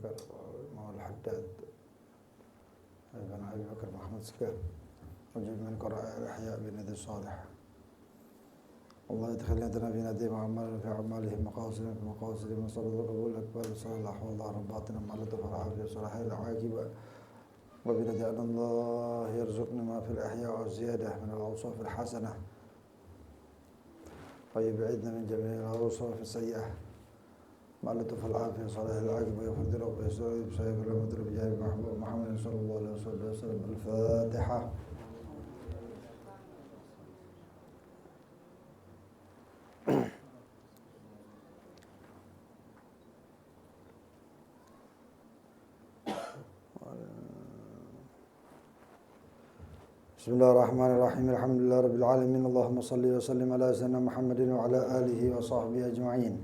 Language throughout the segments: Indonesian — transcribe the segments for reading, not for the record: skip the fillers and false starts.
بكر مولى الحداد بن أبي بكر محمد سكر وجب من قراء الأحياء بنادي الصالح. الله يدخلنا في نادي وعمل في أعمالهم مقاصدهم في مقاصدهم وصلى قبول أكبر صالح والله رباطنا مع لطف العافية وصلاح العاقبة وبنادي أن الله يرزقنا ما في الأحياء والزيادة من الأوصاف الحسنة ويبعدنا من جميع الأوصاف السيئة مع لطف العافية وصلاح العاقبة ويفضل ويسر بشيء كل مدرب جاي محمد صلى الله عليه وسلم. الفاتحة. بسم الله الرحمن الرحيم الحمد لله رب العالمين اللهم صل وسلم على سيدنا محمد وعلى آله وصحبه أجمعين.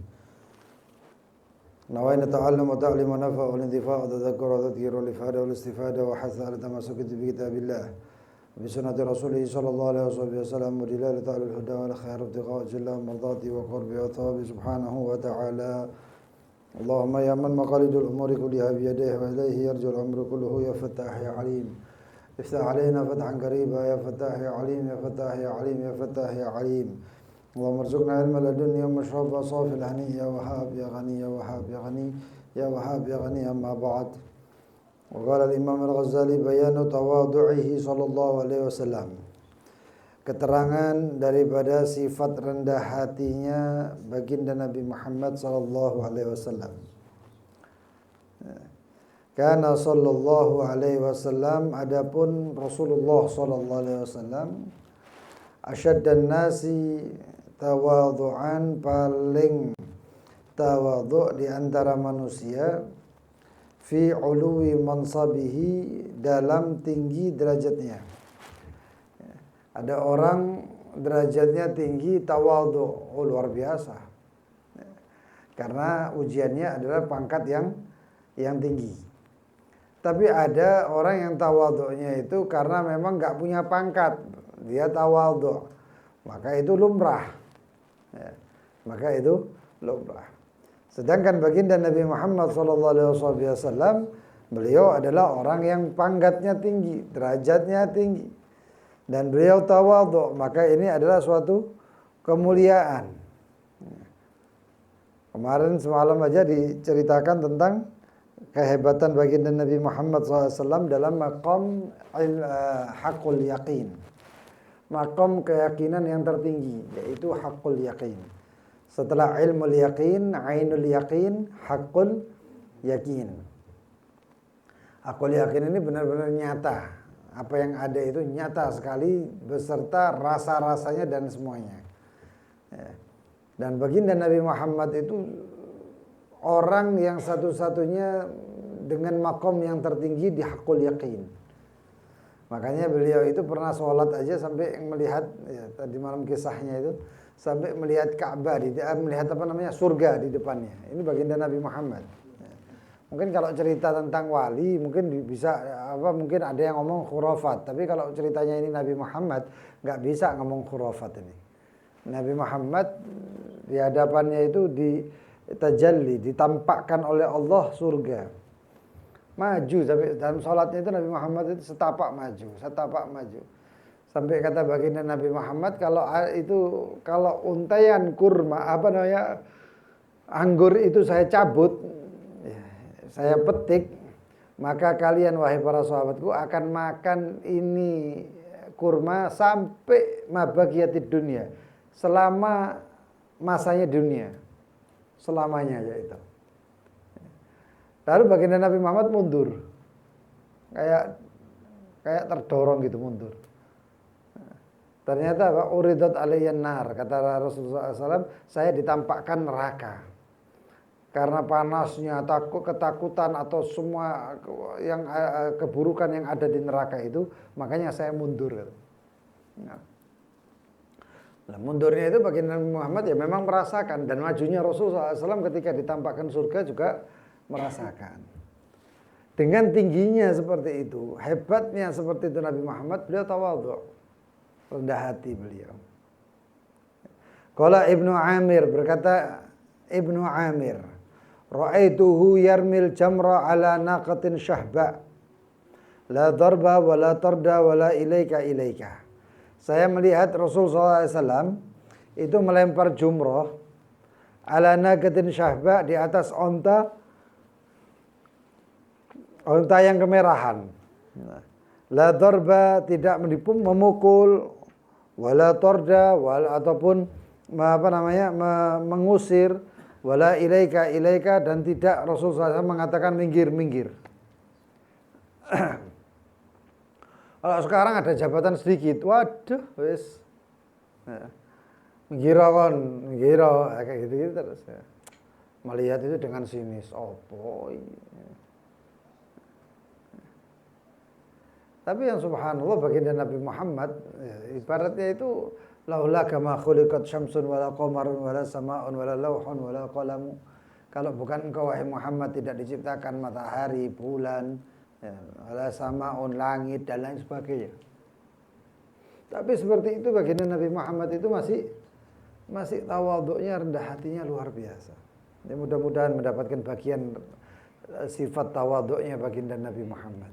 نوينا تعلم وتعليم ونفع والانتفاع والتذكر والتذكير والإفادة والاستفادة وحث على تمسك بكتاب الله بسنة رسوله صلى الله عليه وسلم ودلالة على الهدى والخير ابتغاء جل مرضاته وقربه وثوابه سبحانه وتعالى. اللهم يا من مقاليد الأمور كلها بيديه وإليه يرجو الأمر كله يا فتاح يا عليم افتح علينا فتحا قريبا يا فتاح يا عليم يا فتاح يا عليم يا فتاح يا عليم. اللهم ارزقنا علم لدنيا ومشرب صافي الهني يا وهاب يا غني يا وهاب يا غني يا وهاب يا غني. أما بعد. وقال الإمام الغزالي بيان tawadu'ihi sallallahu alaihi wasallam, keterangan daripada sifat rendah hatinya baginda Nabi Muhammad sallallahu alaihi wasallam. Kana sallallahu alaihi wasallam, adapun Rasulullah sallallahu alaihi wasallam, asyaddan nasi tawadhu'an, paling tawadhu' di antara manusia, fi uluwi mansabihi, dalam tinggi derajatnya. Ada orang derajatnya tinggi tawadhu', luar biasa. Karena ujiannya adalah pangkat yang tinggi. Tapi ada orang yang tawadhu'nya itu karena memang enggak punya pangkat, dia tawadhu', maka itu lumrah. Maka itu lumrah. Sedangkan baginda Nabi Muhammad SAW, beliau adalah orang yang pangkatnya tinggi, derajatnya tinggi, dan beliau tawadhu', maka ini adalah suatu kemuliaan. Kemarin semalam aja diceritakan tentang kehebatan baginda Nabi Muhammad SAW dalam maqam haqqul yaqin, maqam keyakinan yang tertinggi, yaitu haqqul yaqin. Setelah ilmul yaqin, ainul yaqin, haqqul yaqin. Haqqul yaqin ini benar-benar nyata. Apa yang ada itu nyata sekali beserta rasa-rasanya dan semuanya. Dan baginda Nabi Muhammad itu orang yang satu-satunya dengan makom yang tertinggi di haqqul yaqin. Makanya beliau itu pernah sholat aja sampai melihat, ya, tadi malam kisahnya itu, sampai melihat Ka'bah, melihat surga di depannya. Ini baginda Nabi Muhammad. Mungkin kalau cerita tentang wali mungkin bisa mungkin ada yang ngomong khurafat, tapi kalau ceritanya ini Nabi Muhammad nggak bisa ngomong khurafat ini. Nabi Muhammad di hadapannya itu ditajalli, ditampakkan oleh Allah surga. Maju sampai dalam sholatnya itu Nabi Muhammad itu setapak maju. Sampai kata baginda Nabi Muhammad, kalau untaian kurma, anggur itu saya cabut, saya petik, maka kalian wahai para sahabatku akan makan ini kurma sampai mabaqiyatid dunia, selama masanya dunia, selamanya yaitu. Lalu baginda Nabi Muhammad mundur, kayak terdorong gitu mundur. Ternyata uridat alayyan nar, kata Rasulullah SAW, saya ditampakkan neraka. Karena panasnya, ketakutan atau semua yang keburukan yang ada di neraka itu, makanya saya mundur. Nah, mundurnya itu baginda Nabi Muhammad ya memang merasakan, dan majunya Rasulullah SAW ketika ditampakkan surga juga merasakan. Dengan tingginya seperti itu, hebatnya seperti itu Nabi Muhammad, beliau tawadhu', rendah hati beliau. Qala Ibnu Amir, berkata Ibnu Amir, ra'aituhu yarmil jamra ala naqatin syahba la darba wa la tarda wa la ilaika ilaika. Saya melihat Rasul SAW itu melempar jumroh ala naqatin syahba, di atas onta yang kemerahan. La darba, tidak memukul, wala tarda, ataupun mengusir, wala ilaika ilaika, dan tidak Rasulullah SAW mengatakan minggir. Kalau sekarang ada jabatan sedikit, waduh, wis menggiro kayak gitu terus. Melihat itu dengan sinis, Tapi yang subhanallah baginda Nabi Muhammad, ibaratnya itu laula kama khuliqat syamsun wala qamarun wala samaun wala lauhun wala qalamu. Kalau bukan engkau wahai Muhammad tidak diciptakan matahari, bulan, wala samaun, langit dan lain sebagainya. Tapi seperti itu baginda Nabi Muhammad itu masih tawadhu'nya, rendah hatinya luar biasa. Ya, mudah-mudahan mendapatkan bagian sifat tawadhu'nya baginda Nabi Muhammad.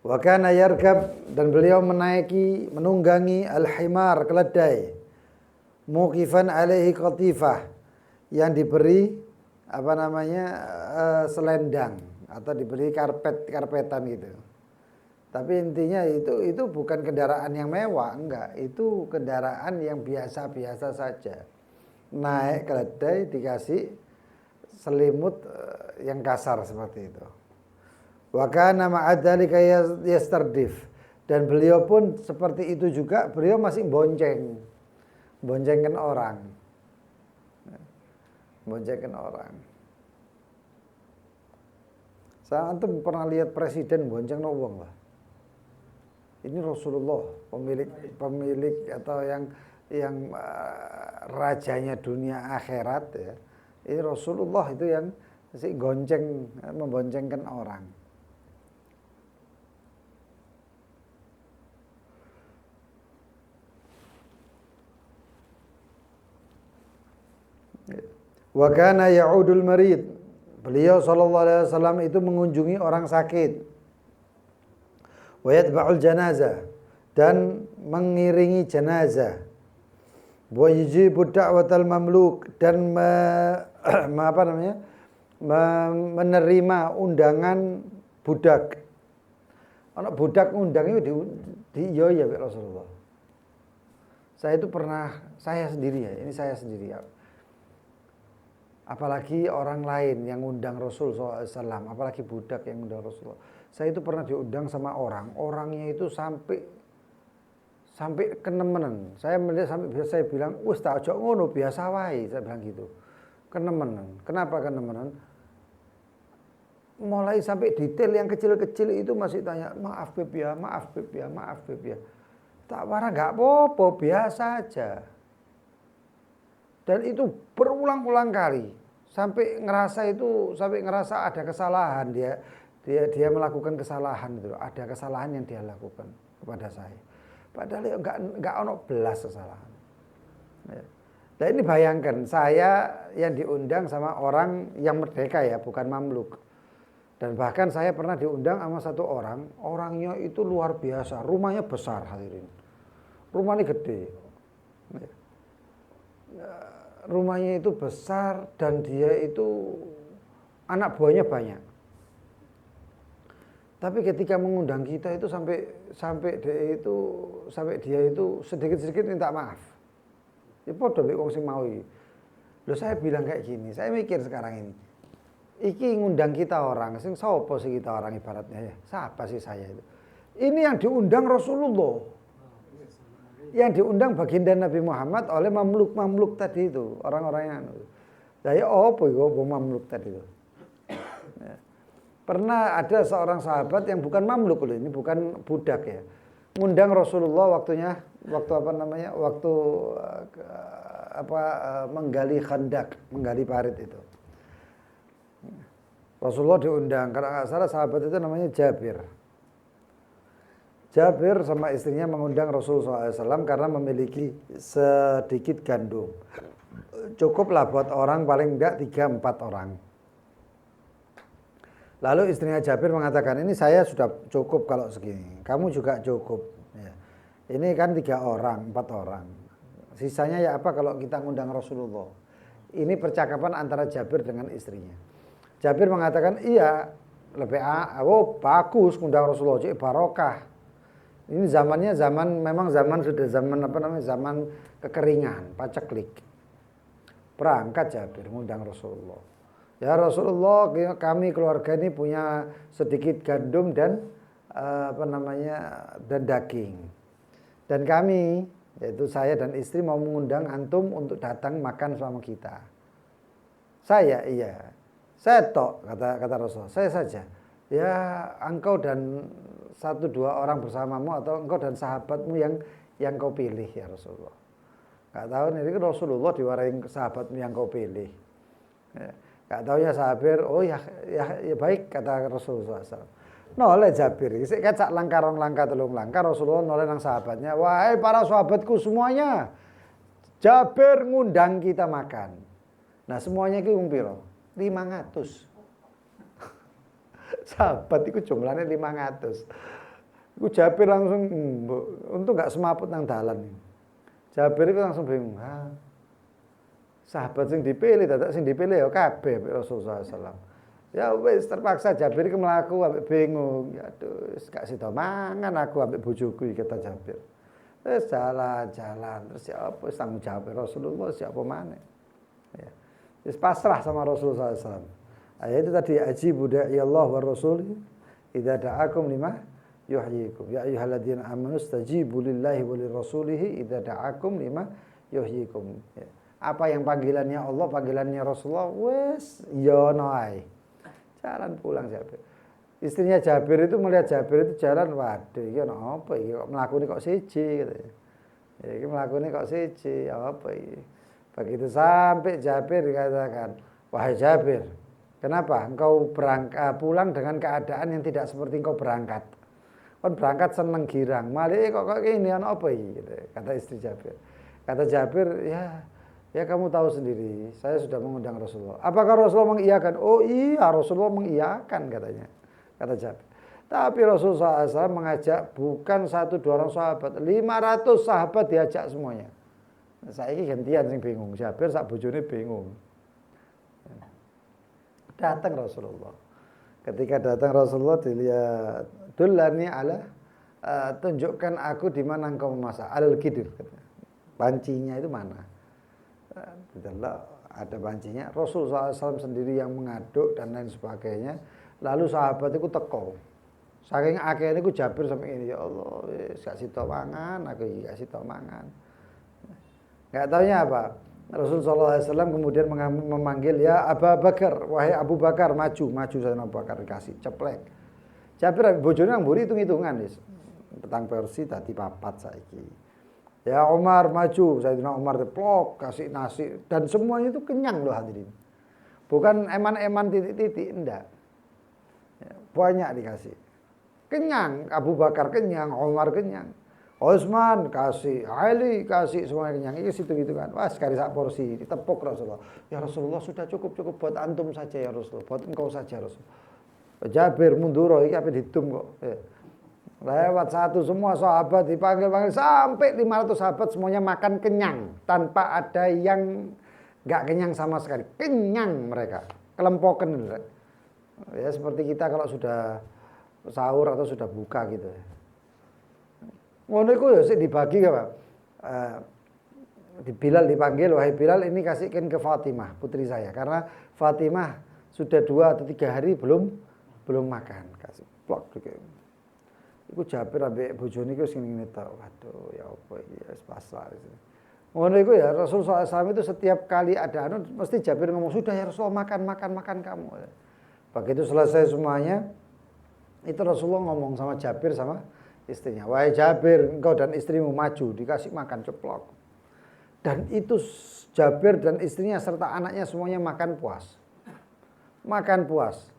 Wa kana yarkab, dan beliau menunggangi al-himar, keledai, muqifan alaihi qatifah, yang diberi selendang atau diberi karpetan gitu. Tapi intinya itu bukan kendaraan yang mewah, enggak, itu kendaraan yang biasa-biasa saja. Naik keledai dikasih selimut yang kasar seperti itu. Wa kana ma'adzalika yastardif, dan beliau pun seperti itu juga, beliau masih boncengkan orang. Saya antum pernah lihat presiden bonceng wong lah. Ini Rasulullah, pemilik atau yang rajanya dunia akhirat ya. Ini Rasulullah itu yang memboncengkan orang. Wa kana ya'udul marid, beliau sallallahu alaihi wasallam itu mengunjungi orang sakit. Wa yatba'ul janazah, dan mengiringi jenazah. Wa yujibu da'watal mamluk, dan menerima undangan budak. Anak budak undang itu ya Rasulullah. Saya itu pernah, saya sendiri ya. Apalagi orang lain yang undang Rasul SAW, apalagi budak yang undang Rasulullah. Saya itu pernah diundang sama orangnya itu sampai kenemenan. Saya bilang, tak ojo ngono, biasa wae, saya bilang gitu. Kenemenan. Kenapa kenemenan? Mulai sampai detail yang kecil-kecil itu masih tanya, maaf Beb ya. Tak marah, enggak apa-apa, biasa aja. Dan itu berulang-ulang kali sampai ngerasa ada kesalahan, dia melakukan kesalahan itu, ada kesalahan yang dia lakukan kepada saya. Padahal enggak ono belas kesalahan. Nah ini bayangkan, saya yang diundang sama orang yang merdeka ya, bukan mamluk. Dan bahkan saya pernah diundang sama satu orang, orangnya itu luar biasa, rumahnya besar hadirin. Rumahnya gede. Rumahnya itu besar dan dia itu anak buahnya banyak. Tapi ketika mengundang kita itu sampai dia itu sedikit-sedikit minta maaf. Ya podo mek wong sing mau iki. Loh saya bilang kayak gini, saya mikir sekarang ini. Iki ngundang kita orang, sing sapa sih kita orang ibaratnya ya? Siapa sih saya itu? Ini yang diundang Rasulullah. Yang diundang baginda Nabi Muhammad oleh mamluk tadi itu, orang-orang yang saya mamluk tadi itu. Ya. Pernah ada seorang sahabat yang bukan mamluk loh, ini bukan budak ya, ngundang Rasulullah menggali khandak, menggali parit itu. Rasulullah diundang, kalau nggak salah sahabat itu namanya Jabir sama istrinya mengundang Rasulullah SAW karena memiliki sedikit gandum. cukuplah buat orang paling enggak 3-4 orang. Lalu istrinya Jabir mengatakan, ini saya sudah cukup kalau segini, kamu juga cukup. Ya. Ini kan 3 orang, 4 orang. Sisanya ya apa kalau kita ngundang Rasulullah. Ini percakapan antara Jabir dengan istrinya. Jabir mengatakan, iya, bagus ngundang Rasulullah, cik barokah. Ini zamannya memang sudah zaman kekeringan, paceklik. Berangkat Jabir ngundang Rasulullah. Ya Rasulullah, kami keluarga ini punya sedikit gandum dan dan daging. Dan kami, yaitu saya dan istri mau mengundang antum untuk datang makan sama kita. Saya iya. Saya kata Rasulullah, saya saja. Ya engkau dan 1-2 orang bersamamu atau engkau dan sahabatmu yang kau pilih ya Rasulullah. Gak tahu ini Rasulullah diwarai sahabatmu yang kau pilih. Ya. Gak tahu ya Jabir, oh ya baik kata Rasulullah SAW. Noleh Jabir, kecak langkah telung langkah Rasulullah noleh nang sahabatnya. Wahai para sahabatku semuanya, Jabir ngundang kita makan. Nah semuanya itu piro? 500. Sahabat itu jumlahnya 500. Iku Jabir langsung untung gak semaput nang dalan. Jabir itu langsung bingung. Sahabat sing dipilih, dadak sing dipilih ya kabeh Rasulullah SAW. Ya wis terpaksa Jabir iki mlaku ambek bingung. Ya aduh, gak sida mangan aku ambek bojoku iki kata Jabir. Wis jalan-jalan terus ya apa tanggung jawab Rasulullah siapa maneh. Ya. Wis pasrah sama Rasulullah SAW. Ayat itu tadi ajibu da'i Allah wa rasul idza da'akum lima yuhyikum. Ya ayyuhalladzina amanu stajibu lillahi wa lirrasulihi idza da'akum lima yuhyikum. Ya. Apa yang panggilannya Allah, panggilannya Rasulullah, wes ya noai. Jalan pulang Jabir. Istrinya Jabir itu melihat Jabir itu jalan, waduh, iki ono apa iki kok mlakune kok siji gitu. Ya iki mlakune kok siji, apa iki. Begitu sampai Jabir dikatakan, "Wahai Jabir, kenapa engkau pulang dengan keadaan yang tidak seperti engkau berangkat? Kon berangkat seneng girang, malah kok ini ono apa iki?" gitu. Kata istri Jabir. Kata Jabir, ya kamu tahu sendiri, saya sudah mengundang Rasulullah. Apakah Rasulullah mengiyakan? Oh iya, Rasulullah mengiyakan katanya. Kata Jabir. Tapi Rasulullah SAW mengajak bukan 1-2 orang sahabat, 500 sahabat diajak semuanya. Saya ini gantian sing bingung. Jabir sak bojone bingung. Datang Rasulullah. Ketika datang Rasulullah dilihat, "Dullani ala tunjukkan aku di mana engkau memasak." Al-Qidir katanya. Pancinya itu mana? Ada pancinya. Rasulullah SAW sendiri yang mengaduk dan lain sebagainya. Lalu sahabat itu teko. Saking akhirnya itu Jabir sampai ini, ya Allah, gak sida mangan, aku gak sida mangan. Gak taunya apa. Rasulullah SAW kemudian memanggil, ya Abu Bakar, wahai Abu Bakar, maju saya Abu Bakar dikasih ceplek. Jabir bojone nang mburi hitung-hitungan wis. Petang versi tadi papat saiki. Ya Umar maju, Sayyidina Umar teplok kasih nasi dan semuanya itu kenyang loh hadirin. Bukan eman-eman titik-titik, enggak. Ya, banyak dikasih. Kenyang, Abu Bakar kenyang, Umar kenyang. Utsman kasih, Ali kasih, semuanya kenyang. Itu situ gitu kan. Wah, sekali sak porsi ditepuk Rasulullah. Ya Rasulullah sudah cukup buat antum saja ya Rasulullah, buat engkau saja Rasulullah. Jabir mundur iki ape ditum kok. Ya. Lewat satu semua sahabat dipanggil sampai 500 sahabat semuanya makan kenyang tanpa ada yang nggak kenyang sama sekali. Kenyang mereka, kelempokan. Ya seperti kita kalau sudah sahur atau sudah buka gitu. Ngono iku ya sik dibagi ya, Pak. Bilal dipanggil, wahai Bilal ini kasihkan ke Fatimah, putri saya, karena Fatimah sudah 2 atau 3 hari belum makan. Kasih plok gitu. Iku Jabir ambek bojone iku sing ngene tok. Waduh, ya apa iki wis pasrah. Ngono iku ya Rasulullah SAW itu setiap kali ada mesti Jabir ngomong, "Sudah ya Rasulullah makan kamu." Begitu selesai semuanya, itu Rasulullah ngomong sama Jabir sama istrinya, "Wahai Jabir, engkau dan istrimu maju dikasih makan ceplok." Dan itu Jabir dan istrinya serta anaknya semuanya makan puas. Makan puas.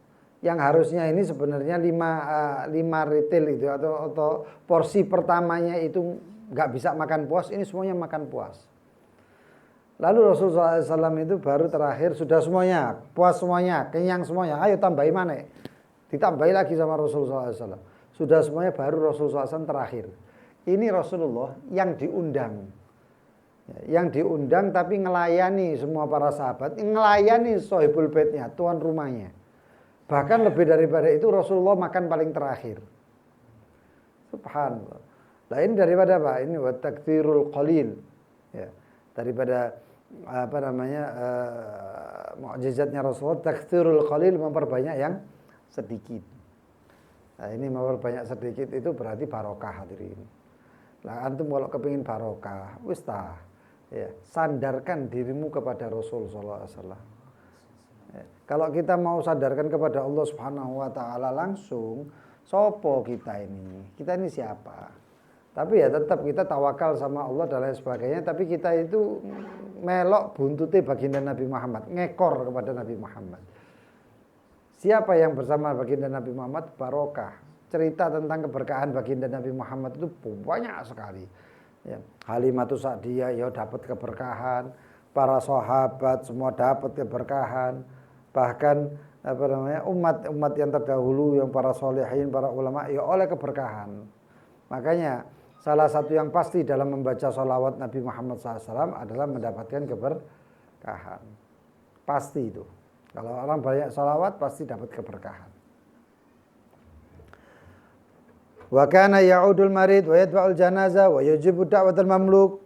Yang harusnya ini sebenarnya 5 retail itu atau porsi pertamanya itu nggak bisa makan puas, ini semuanya makan puas. Lalu Rasulullah SAW itu baru terakhir sudah semuanya, puas semuanya, kenyang semuanya. Ayo tambahi mana? Ditambahi lagi sama Rasulullah SAW. Sudah semuanya baru Rasulullah SAW terakhir. Ini Rasulullah yang diundang. Yang diundang tapi ngelayani semua para sahabat. Ngelayani sohibul baitnya, tuan rumahnya. Bahkan lebih daripada itu Rasulullah makan paling terakhir. Subhanallah. Nah ini daripada apa? Ini wa takthirul qalil. Ya. Daripada apa namanya mukjizatnya Rasulullah, takthirul qalil, memperbanyak yang sedikit. Nah ini memperbanyak sedikit itu berarti barokah hadirin. Nah antum kalau kepingin barokah, wis tah, ya, sandarkan dirimu kepada Rasul sallallahu alaihi wasallam. Ya, kalau kita mau sadarkan kepada Allah Subhanahu wa taala langsung, sopo kita ini? Kita ini siapa? Tapi ya tetap kita tawakal sama Allah dan lain sebagainya. Tapi kita itu melok buntute baginda Nabi Muhammad, ngekor kepada Nabi Muhammad. Siapa yang bersama baginda Nabi Muhammad barokah. Cerita tentang keberkahan baginda Nabi Muhammad itu banyak sekali. Ya, Halimatus Sa'diyah ya dapat keberkahan, para sahabat semua dapat keberkahan, bahkan apa namanya umat yang terdahulu yang para solehin, para ulama ya oleh keberkahan. Makanya salah satu yang pasti dalam membaca sholawat Nabi Muhammad SAW adalah mendapatkan keberkahan. Pasti itu. Kalau orang banyak sholawat pasti dapat keberkahan. Wa kana ya'udul marid wa yadfa'ul janazah wa yujibu da'watul mamluk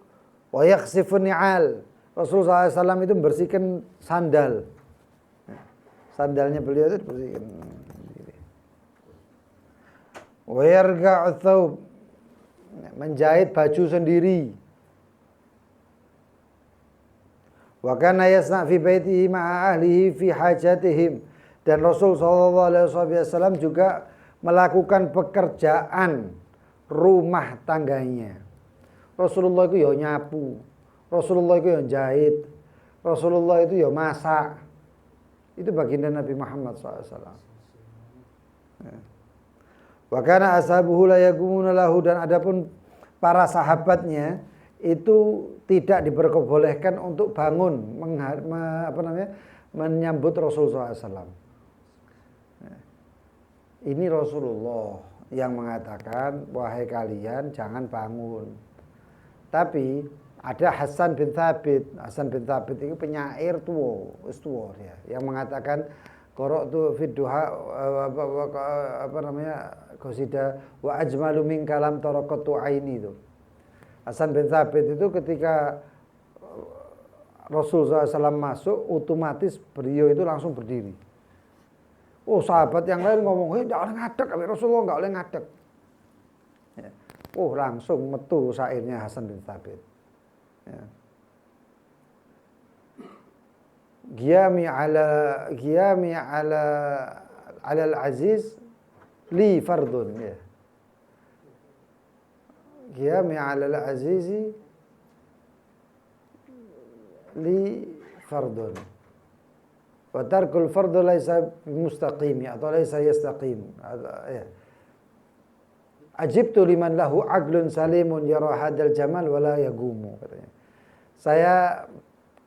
wa yakhsifun ni'al. Rasulullah SAW itu membersihkan sandal. Sandalnya beliau itu dibersihkan. Wa yarga'u thawb, menjahit baju sendiri. Wa kana yasna' fi baitihi ma'a ahlihi fi hajatihim. Dan Rasul SAW juga melakukan pekerjaan rumah tangganya. Rasulullah itu ya nyapu, Rasulullah itu ya jahit, Rasulullah itu ya masak. Itu baginda Nabi Muhammad SAW. Wa kana ashabuhu la yaqumuna lahu, dan adapun para sahabatnya itu tidak diperbolehkan untuk bangun menyambut Rasulullah SAW. Ini Rasulullah yang mengatakan, wahai kalian jangan bangun. Tapi ada Hasan bin Thabit. Hasan bin Thabit itu penyair tua dia, yang mengatakan qara'tu fid duha qasida wa ajmalu min kalam taraqatu aini itu. Hasan bin Thabit itu ketika Rasulullah SAW masuk, otomatis beliau itu langsung berdiri. Oh, sahabat yang lain ngomong, enggak boleh ngadeg, Rasulullah enggak boleh ngadeg. Ya. Oh, langsung metu syairnya Hasan bin Thabit. Ya. Qiyami ala al-aziz li fardun, ya. Qiyami ala al-azizi li fardun. Wa tarkul fardu laisa mustaqim atau laisa yastaqim. Ajibtu liman lahu aqlun salimun yara hadal jamal wala yagumu, katanya. Saya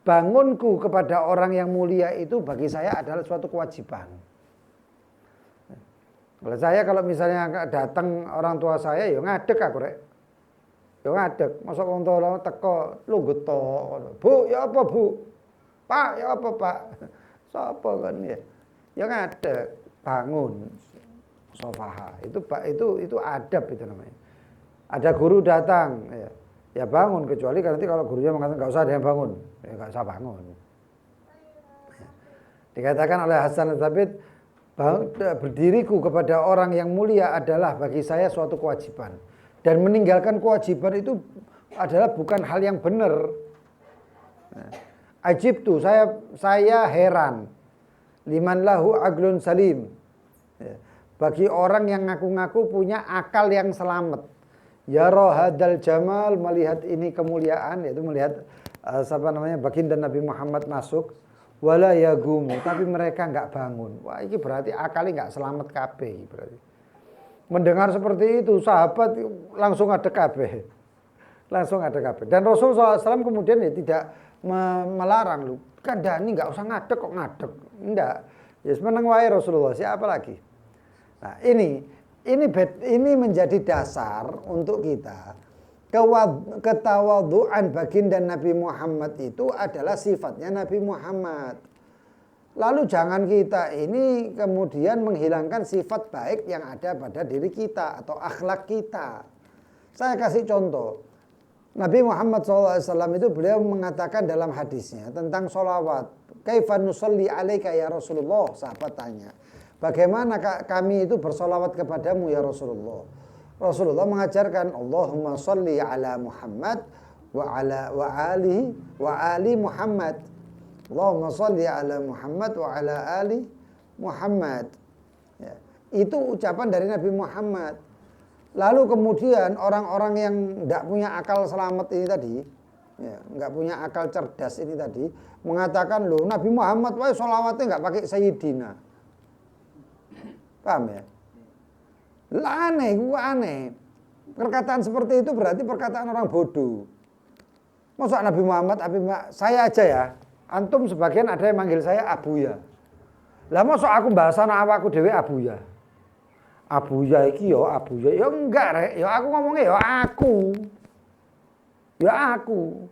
bangunku kepada orang yang mulia itu bagi saya adalah suatu kewajiban. Kalau misalnya datang orang tua saya ya ngadeg aku rek. Ya ngadeg, masa wong tuwa teko lungguh tok. Bu, ya apa, Bu? Pak, ya apa, Pak? Sapa kan ya? Ya ngadeg, bangun. Sofaha. Itu adab itu namanya. Ada guru datang, ya bangun, kecuali nanti kalau gurunya mengatakan enggak usah ada yang bangun, ya enggak usah bangun. Ya. Dikatakan oleh Hasan Thabit, berdiriku kepada orang yang mulia adalah bagi saya suatu kewajiban. Dan meninggalkan kewajiban itu adalah bukan hal yang benar. Ajib tuh, saya heran. Liman lahu aglun salim. Bagi orang yang ngaku-ngaku punya akal yang selamat. Yara hadal jamal, melihat ini kemuliaan, yaitu melihat baginda Nabi Muhammad masuk. Wala yagumu, tapi mereka enggak bangun. Wah, ini berarti akalnya enggak selamat kabeh berarti. Mendengar seperti itu, sahabat langsung ada kabeh. Langsung ada kabeh. Dan Rasulullah SAW kemudian ya tidak melarang lu. Kandhani nggak usah ngadeg kok ngadeg. Enggak. Ya meneng wae Rasulullah, siapa lagi? Nah, ini menjadi dasar untuk kita. Ketawadhu'an baginda Nabi Muhammad itu adalah sifatnya Nabi Muhammad. Lalu jangan kita ini kemudian menghilangkan sifat baik yang ada pada diri kita atau akhlak kita. Saya kasih contoh. Nabi Muhammad SAW itu beliau mengatakan dalam hadisnya tentang sholawat. Kaifa nusalli alaika ya Rasulullah? Sahabat tanya. Bagaimana kami itu bersolawat kepadamu ya Rasulullah? Rasulullah mengajarkan Allahumma sholli ala Muhammad wa ali Muhammad. Allahumma sholli ala Muhammad wa ala ali Muhammad. Ya, itu ucapan dari Nabi Muhammad. Lalu kemudian orang-orang yang tidak punya akal selamat ini tadi, ya, nggak punya akal cerdas ini tadi, mengatakan loh Nabi Muhammad wah sholawatnya nggak pakai Sayyidina. Paham ya? Lah aneh. Perkataan seperti itu berarti perkataan orang bodoh. Masa Nabi Muhammad, saya aja ya. Antum sebagian ada yang manggil saya Abuya. Lah masa aku bahasa awakku dhewe Abuya. Abuya iki yo Abuya. Ya enggak rek, ya aku ngomongnya ya aku. Ya aku.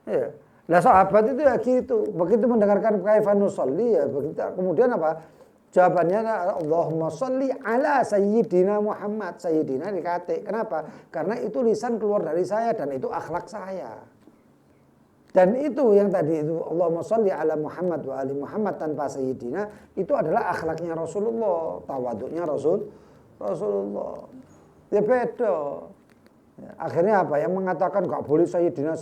Ya. Lah sahabat itu ya gitu. Begitu mendengarkan kaifa nusolli ya begitu. Kemudian apa? Jawabannya Allahumma sholli ala Sayyidina Muhammad. Sayyidina dikatik. Kenapa? Karena itu lisan keluar dari saya dan itu akhlak saya. Dan itu yang tadi itu Allahumma sholli ala Muhammad wa ali Muhammad tanpa Sayyidina itu adalah akhlaknya Rasulullah, tawaduknya Rasulullah. Ya beda. Ya, akhirnya apa? Yang mengatakan gak boleh Sayyidina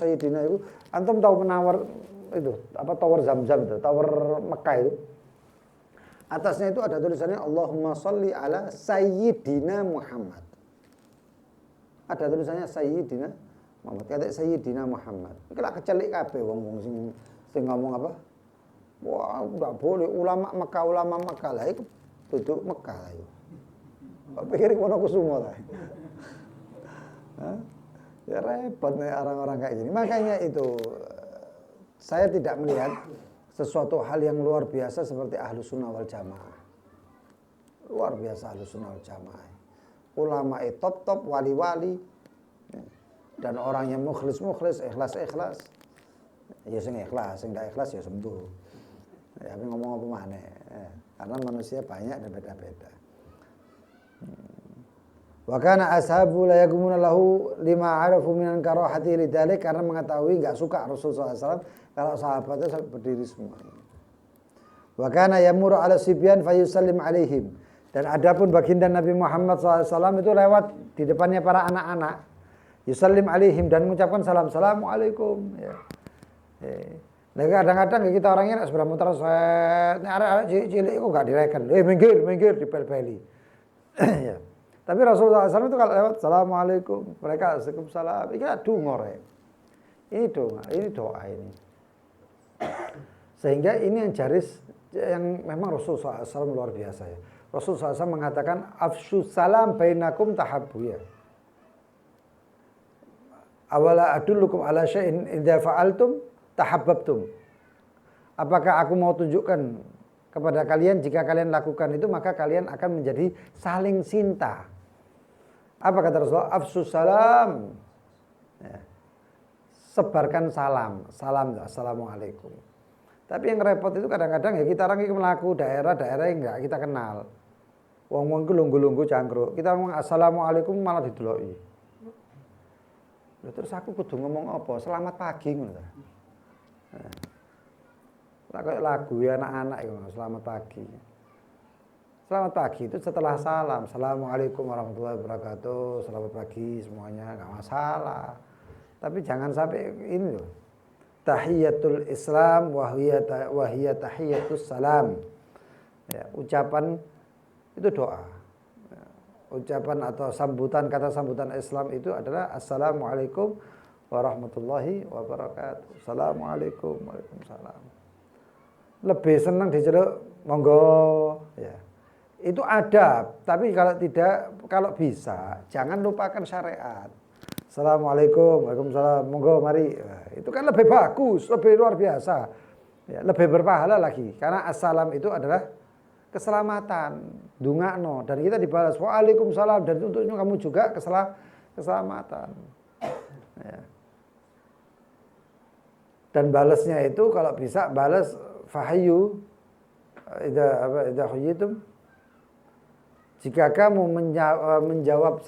itu, antum tahu penawar itu apa tower Zam-Zam itu, tower Mekah itu. Atasnya itu ada tulisannya Allahumma sholli ala Sayyidina Muhammad. Ada tulisannya Sayyidina Muhammad. Kata Sayyidina Muhammad. Iki lak kecelik kabeh wong-wong sing ngomong apa? Wah, enggak boleh ulama Mekah lah iku duduk Mekah lah iku. Kok pikir ngono kusumo ta? Ya repot nih orang-orang kayak gini. Makanya itu saya tidak melihat sesuatu hal yang luar biasa seperti Ahlus Sunnah wal Jamaah. Luar biasa Ahlus Sunnah wal Jamaah. Ulama top, wali-wali. Dan orangnya mukhlis, ikhlas. Ya sing ikhlas, sing gak ikhlas ya sembuh. Ya tapi ngomong apa maneh. Karena manusia banyak dan beda-beda. Wa kana ashabu la yaqumuna lahu lima arafu minan karahati lidzalik, karena mengetahui enggak suka Rasulullah SAW kalau sahabatnya berdiri semuanya. Wa kana yamuru ala sibyan fayusallim alaihim, dan adapun baginda Nabi Muhammad SAW itu lewat di depannya para anak-anak, yusallim alaihim, dan mengucapkan salam, assalamualaikum ya. Nah kadang-kadang kita orangnya seberapa muter set, arek-arek cilik kok enggak direken. Minggir dipel-peli. Ya. Tapi Rasulullah SAW itu kalau lewat assalamualaikum, mereka waalaikumsalam. Ini donga rek. Ini doa ini. Sehingga ini yang jaris yang memang Rasulullah SAW luar biasa ya. Rasulullah SAW mengatakan afsyus salam bainakum tahabbu ya. Awala adullukum ala syai'in idza fa'altum tahabbabtum. Apakah aku mau tunjukkan kepada kalian jika kalian lakukan itu maka kalian akan menjadi saling cinta. Apa kata Rasulullah? Afsus salam. Ya. Sebarkan salam. Assalamualaikum. Tapi yang repot itu kadang-kadang ya kita orang ini melaku daerah-daerah yang enggak kita kenal. Wong-wong ku lunggu-lunggu cangkruk. Kita ngomong assalamualaikum malah dideloki. Terus aku kudu ngomong apa? Selamat pagi ngono ta. Lah kayak lagu ya anak-anak itu selamat pagi. Selamat pagi itu setelah salam. Assalamualaikum warahmatullahi wabarakatuh. Selamat pagi semuanya, enggak masalah. Tapi jangan sampai ini loh. Tahiyatul Islam wa hiya tahiyatus salam. Ya, ucapan itu doa. Ya, ucapan atau sambutan, kata sambutan Islam itu adalah assalamualaikum warahmatullahi wabarakatuh. Assalamualaikum waalaikumsalam. Lebih senang diceluk monggo ya. Itu adab, tapi kalau bisa jangan lupakan syariat. Assalamualaikum, waalaikumsalam, monggo mari. Nah, itu kan lebih bagus, lebih luar biasa. Ya, lebih berpahala lagi. Karena assalam itu adalah keselamatan. Dungakno. Dan kita dibalas, waalaikumsalam. Dan untuknya kamu juga keselamatan. Ya. Dan balasnya itu kalau bisa balas fahayu. Idza huyitum. Jika kamu menjawab,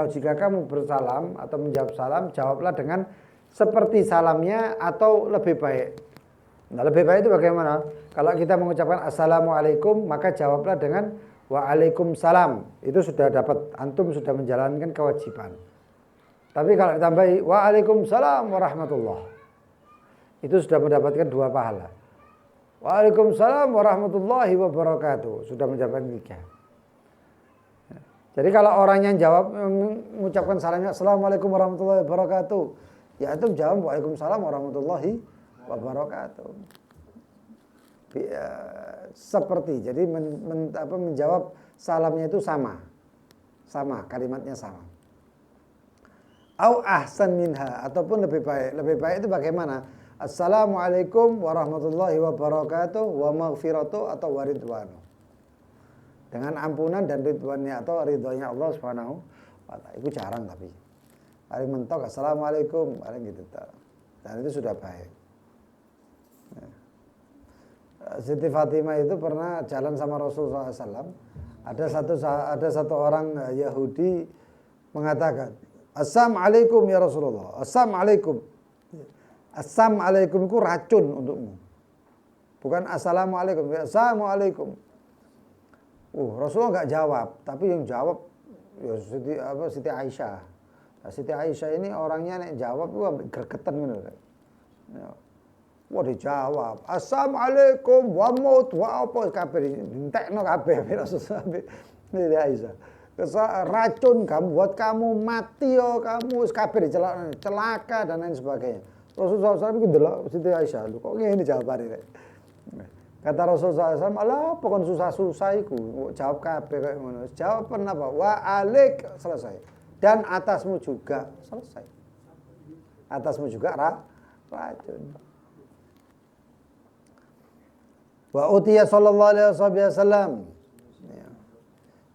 jika kamu bersalam atau menjawab salam, jawablah dengan seperti salamnya atau lebih baik. Nah, lebih baik itu bagaimana? Kalau kita mengucapkan assalamualaikum, maka jawablah dengan waalaikumsalam. Itu sudah dapat, antum sudah menjalankan kewajiban. Tapi kalau ditambahi waalaikumsalam warahmatullah, itu sudah mendapatkan 2 pahala. Waalaikumsalam warahmatullahi wabarakatuh, sudah mendapatkan 3. Jadi kalau orang yang jawab mengucapkan salamnya assalamualaikum warahmatullahi wabarakatuh, ya itu jawab waalaikumsalam warahmatullahi wabarakatuh. Seperti jadi menjawab salamnya itu sama kalimatnya sama. Au ahsan minha, ataupun lebih baik. Lebih baik itu bagaimana? Assalamualaikum warahmatullahi wabarakatuh wa maghfiratu atau waridwanu. Dengan ampunan dan ridwannya atau ridhonya Allah Subhanahu wa taala. Itu jarang tapi. Paling mentok assalamualaikum, paling gitu. Dan itu sudah baik. Siti Fatimah itu pernah jalan sama Rasulullah SAW. Ada satu orang Yahudi mengatakan, Assalamualaikum ya Rasulullah. Assalamualaikum. Assalamualaikum itu racun untukmu. Bukan assalamualaikum. Assalamualaikum. Rasulullah nggak jawab, tapi yang jawab ya Siti Aisyah. Nah, Siti Aisyah ini orangnya nek jawab gregetan ngono. Ya. Wah dijawab, assalamualaikum wa maut wa apa kabeh entekno kabeh Rasulullah Siti Aisyah. Racun kamu buat kamu mati yo kamu kabeh celaka dan lain sebagainya. Rasulullah SAW itu delok Siti Aisyah, kok ngene jawabane. Kata Rasulullah SAW, alah pokoknya susah-susah iku, jawab kabeh kayak ngono. Jawaban apa? Wa alik, selesai. Dan atasmu juga, selesai. Atasmu juga racun. Wa utiya sallallahu alaihi wasallam.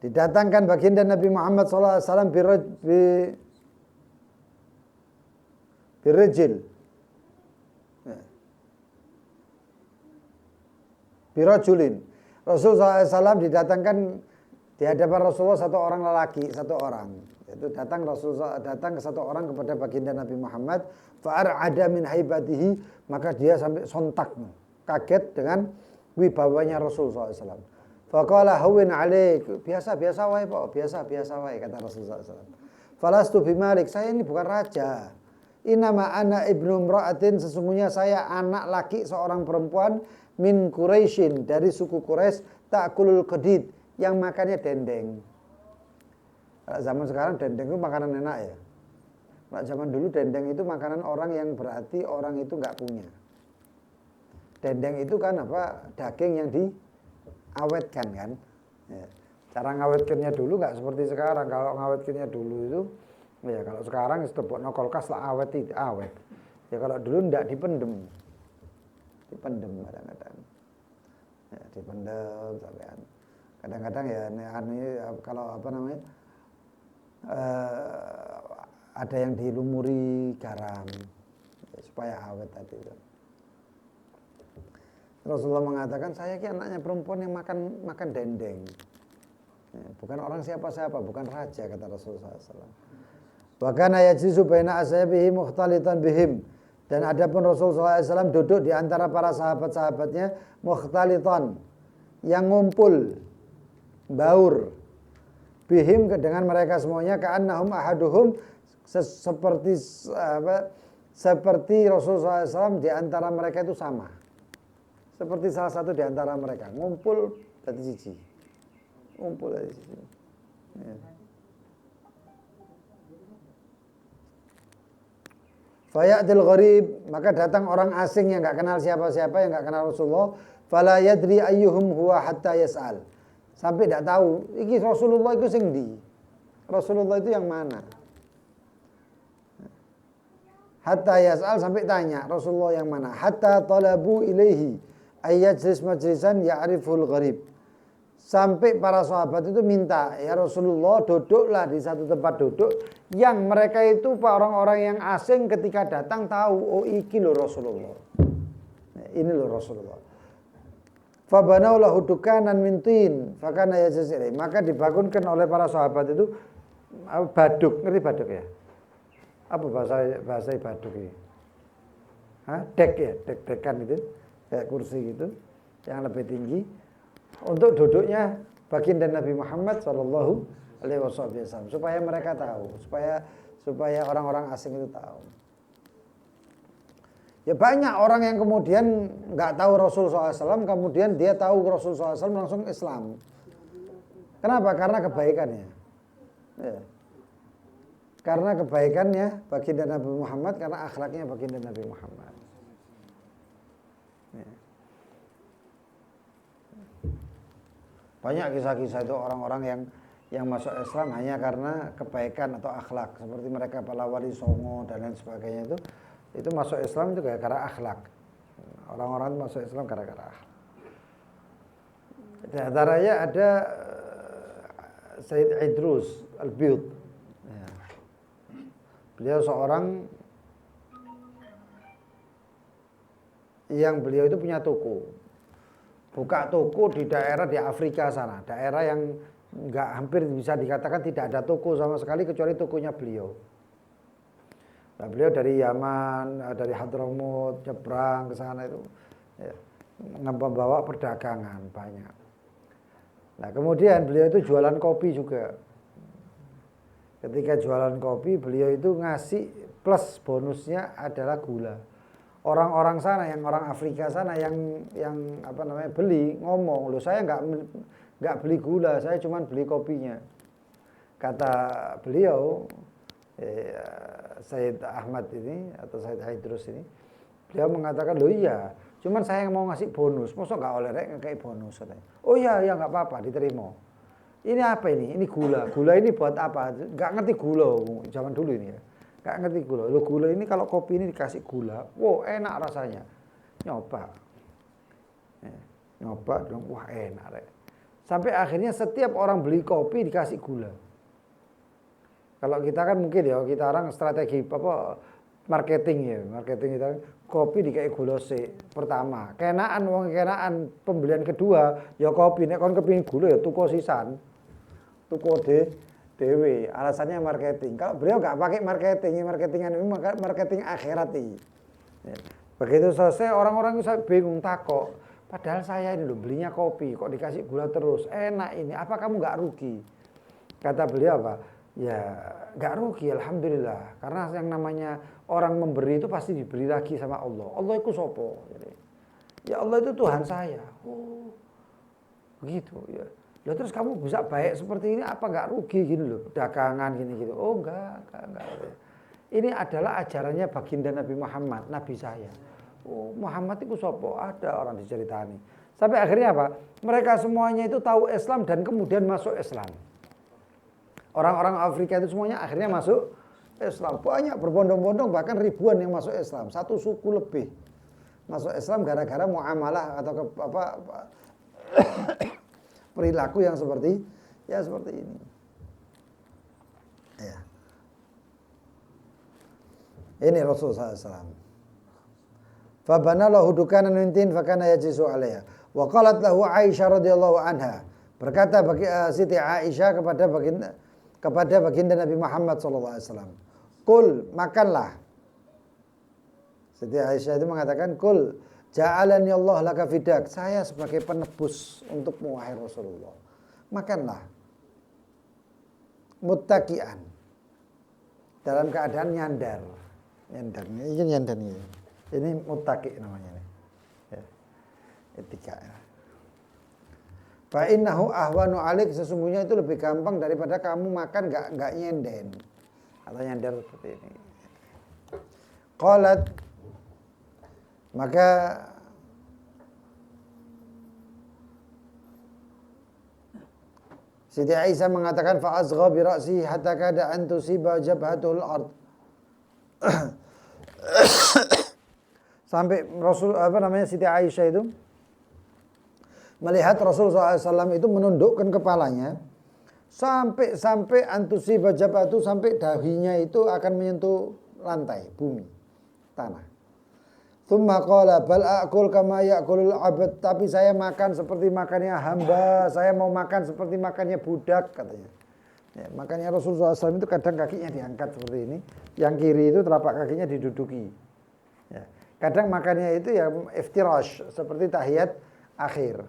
Didatangkan baginda Nabi Muhammad sallallahu alaihi wasallam birajil. Birajulin. Rasulullah SAW didatangkan di hadapan Rasulullah satu orang lelaki, satu orang. Itu datang ke satu orang kepada baginda Nabi Muhammad. Fa'ar'ada min haibatihi, maka dia sampai sontak, kaget dengan wibawanya Rasulullah SAW. Faqala hawin alaik, biasa wae Pak, biasa wae kata Rasulullah SAW. Falastu bimalik, saya ini bukan raja. Inama ana ibnu imra'atin, sesungguhnya saya anak laki seorang perempuan min Quraisyin, dari suku Quraisy, ta'kulul qadid, yang makannya dendeng. Kalau zaman sekarang dendeng itu makanan enak ya. Kalau zaman dulu dendeng itu makanan orang yang berarti orang itu nggak punya. Dendeng itu kan apa? Daging yang diawetkan kan. Ya. Cara ngawetkannya dulu nggak seperti sekarang. Kalau ngawetkannya dulu itu, ya kalau sekarang setebok no kulkas lah awet. Ya kalau dulu nggak dipendem kadang-kadang. Ya, dipendem sampean. Kadang-kadang ya kalau apa namanya? Ada yang dilumuri garam ya, supaya awet tadi itu. Rasulullah mengatakan, saya ki anaknya perempuan yang makan dendeng. Ya, bukan orang siapa-siapa, bukan raja, kata Rasulullah SAW. Wa kana yajlisu baina ashabihi mukhtalitan bihim. Dan adapun Rasulullah SAW duduk di antara para sahabat-sahabatnya mukhtalitan, yang ngumpul, baur, bihim dengan mereka semuanya, ka'annahum ahaduhum, seperti Rasulullah SAW di antara mereka itu sama. Seperti salah satu di antara mereka ngumpul dari sisi, ngumpul dari sisi. Ya. Fayatil gharib, maka datang orang asing yang enggak kenal siapa-siapa, yang enggak kenal Rasulullah, fala yadri ayyuhum huwa hatta yas'al. Sampai enggak tahu, iki Rasulullah itu sing ndi? Rasulullah itu yang mana? Hatta yas'al, sampai tanya Rasulullah yang mana? Hatta talabu ilaihi ayyajlis majlisan ya'riful gharib. Sampai para sahabat itu minta, ya Rasulullah duduklah di satu tempat duduk yang mereka itu orang-orang yang asing ketika datang tahu, oh iki loh Rasulullah. Ini loh Rasulullah. Fabanau lahu dukanan min tin, fakana yajlis ilaihi. Maka dibangunkan oleh para sahabat itu baduk, ngerti baduk ya? Apa bahasa baduk ini? Dek ya, dek-dekan itu, kayak kursi gitu, yang lebih tinggi. Untuk duduknya baginda Nabi Muhammad Sallallahu Alaihi Wasallam, supaya mereka tahu, supaya orang-orang asing itu tahu. Ya banyak orang yang kemudian nggak tahu Rasul SAW, kemudian dia tahu Rasul SAW langsung Islam. Kenapa? Karena kebaikannya. Ya. Karena kebaikannya baginda Nabi Muhammad, karena akhlaknya baginda Nabi Muhammad. Ya. Banyak kisah-kisah itu orang-orang yang masuk Islam hanya karena kebaikan atau akhlak, seperti mereka para wali songo dan lain sebagainya itu masuk Islam itu gara-gara akhlak. Orang-orang masuk Islam gara-gara akhlak. Di antaranya ada Sayyid Idrus Al-Biyut. Ya. Beliau seorang yang beliau itu punya toko. Buka toko di daerah di Afrika sana, daerah yang nggak, hampir bisa dikatakan tidak ada toko sama sekali kecuali tokonya beliau. Nah, beliau dari Yaman, dari Hadramut, nyebrang ke sana itu, ya, membawa perdagangan banyak. Nah, kemudian beliau itu jualan kopi juga. Ketika jualan kopi, beliau itu ngasih plus bonusnya adalah gula. Orang-orang sana, yang orang Afrika sana yang beli, ngomong, loh saya nggak beli gula, saya cuma beli kopinya. Kata beliau, Sayyid Ahmad ini atau Sayyid Idrus ini, beliau mengatakan, loh iya, cuman saya mau ngasih bonus, masa nggak oleh kayak bonus katanya. Oh iya nggak apa-apa, diterima. Ini apa ini? Ini gula. Gula ini buat apa? Nggak ngerti gula zaman dulu ini ya. Nggak ngerti gula. Lo gula ini kalau kopi ini dikasih gula, wow enak rasanya. Nyoba, bilang wah enak. Sampai akhirnya setiap orang beli kopi dikasih gula. Kalau kita kan mungkin ya, kita orang strategi marketing kita kopi dikasih gula sih pertama. Kenaan pembelian kedua ya kopi, nek kon kepingin gula ya tuku sisan. Tuku dewe, alasannya marketing. Kalau beliau nggak pakai marketingan ini marketing akhirat ini. Ya. Begitu selesai orang-orang itu bingung takok. Padahal saya ini loh belinya kopi, kok dikasih gula terus, enak ini. Apa kamu nggak rugi? Kata beliau apa? Ya nggak rugi, alhamdulillah. Karena yang namanya orang memberi itu pasti diberi lagi sama Allah. Allah itu sopo. Ya Allah itu Tuhan saya. Oh, begitu ya. Loh, terus kamu bisa baik seperti ini apa nggak rugi gini loh, dagangan gini gitu. Oh enggak. Ini adalah ajarannya baginda Nabi Muhammad, Nabi saya. Oh, Muhammad itu sopo, ada orang diceritani. Sampai akhirnya apa? Mereka semuanya itu tahu Islam dan kemudian masuk Islam. Orang-orang Afrika itu semuanya akhirnya masuk Islam. Banyak berbondong-bondong, bahkan ribuan yang masuk Islam. Satu suku lebih masuk Islam gara-gara muamalah atau perilaku yang seperti ini. Ya. Ini Rasulullah SAW. Fabana lahu dukanan min tin fakana yajlisu 'alaiha. Wa qalat lahu Aisyah radhiyallahu anha. Berkata bagi Siti Aisyah kepada baginda Nabi Muhammad sallallahu alaihi wasallam, "Kul, makanlah." Siti Aisyah itu mengatakan, "Kul, ja'alani Allah laka fidak." Saya sebagai penebus untukmu wahai Rasulullah. Makanlah. Muttaqian. Dalam keadaan nyandar. Ini nyandar ini. Ini muttaqi namanya ini. Ya. Etika ya. Fa innahu ahwanu alik, sesungguhnya itu lebih gampang daripada kamu makan enggak nyenden. Atau nyandar seperti ini. Qalat, maka Siti Aisyah mengatakan fa azgha bi ra'si hatta kada an tusiba jabhatul ard. Sampai Siti Aisyah itu melihat Rasulullah SAW itu menundukkan kepalanya sampai antusi bajabatu, sampai dahinya itu akan menyentuh lantai, bumi, tanah. Tsumma qala bal aqul kama ya'kulul 'abd, tapi saya makan seperti makannya hamba, saya mau makan seperti makannya budak, katanya. Ya, makanya Rasulullah SAW itu kadang kakinya diangkat seperti ini, yang kiri itu telapak kakinya diduduki. Ya. Kadang makannya itu ya iftirash, seperti tahiyat akhir.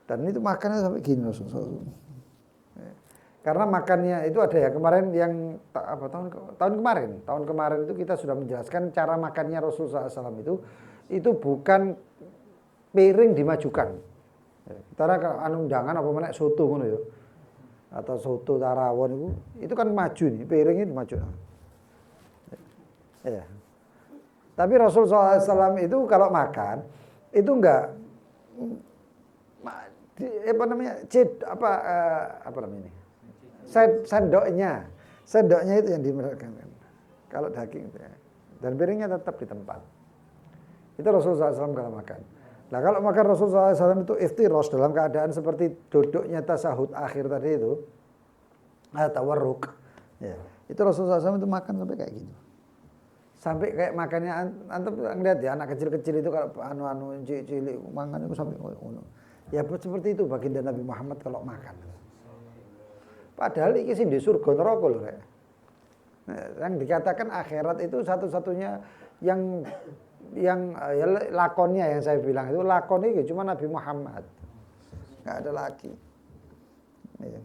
Dan itu makannya sampai gini Rasulullah. Ya. Karena makannya itu ada ya kemarin yang tahun kemarin itu kita sudah menjelaskan cara makannya Rasulullah SAW itu bukan piring dimajukan. Karena kalau undangan apa mana soto ngono ya, atau soto tarawon itu kan maju nih, piringnya dimajukan. Ya. Tapi Rasulullah SAW itu kalau makan itu enggak sendoknya itu yang dimerahkan. Kalau daging itu ya. Dan piringnya tetap di tempat. Itu Rasulullah SAW kalau makan. Nah kalau makan Rasulullah SAW itu iftiros dalam keadaan seperti duduknya tasahud akhir tadi itu, tawarruk. Ya. Itu Rasulullah SAW itu makan sampai kayak gitu. Sampai kayak makannya antum ngeliat ya anak kecil-kecil itu kalau cilik makan itu sampai ya seperti itu baginda Nabi Muhammad kalau makan. Padahal ini sih di surga neraka loh Rek. Yang dikatakan akhirat itu satu-satunya yang ya, lakonnya yang saya bilang itu lakon itu cuma Nabi Muhammad. Enggak ada lagi. Ya.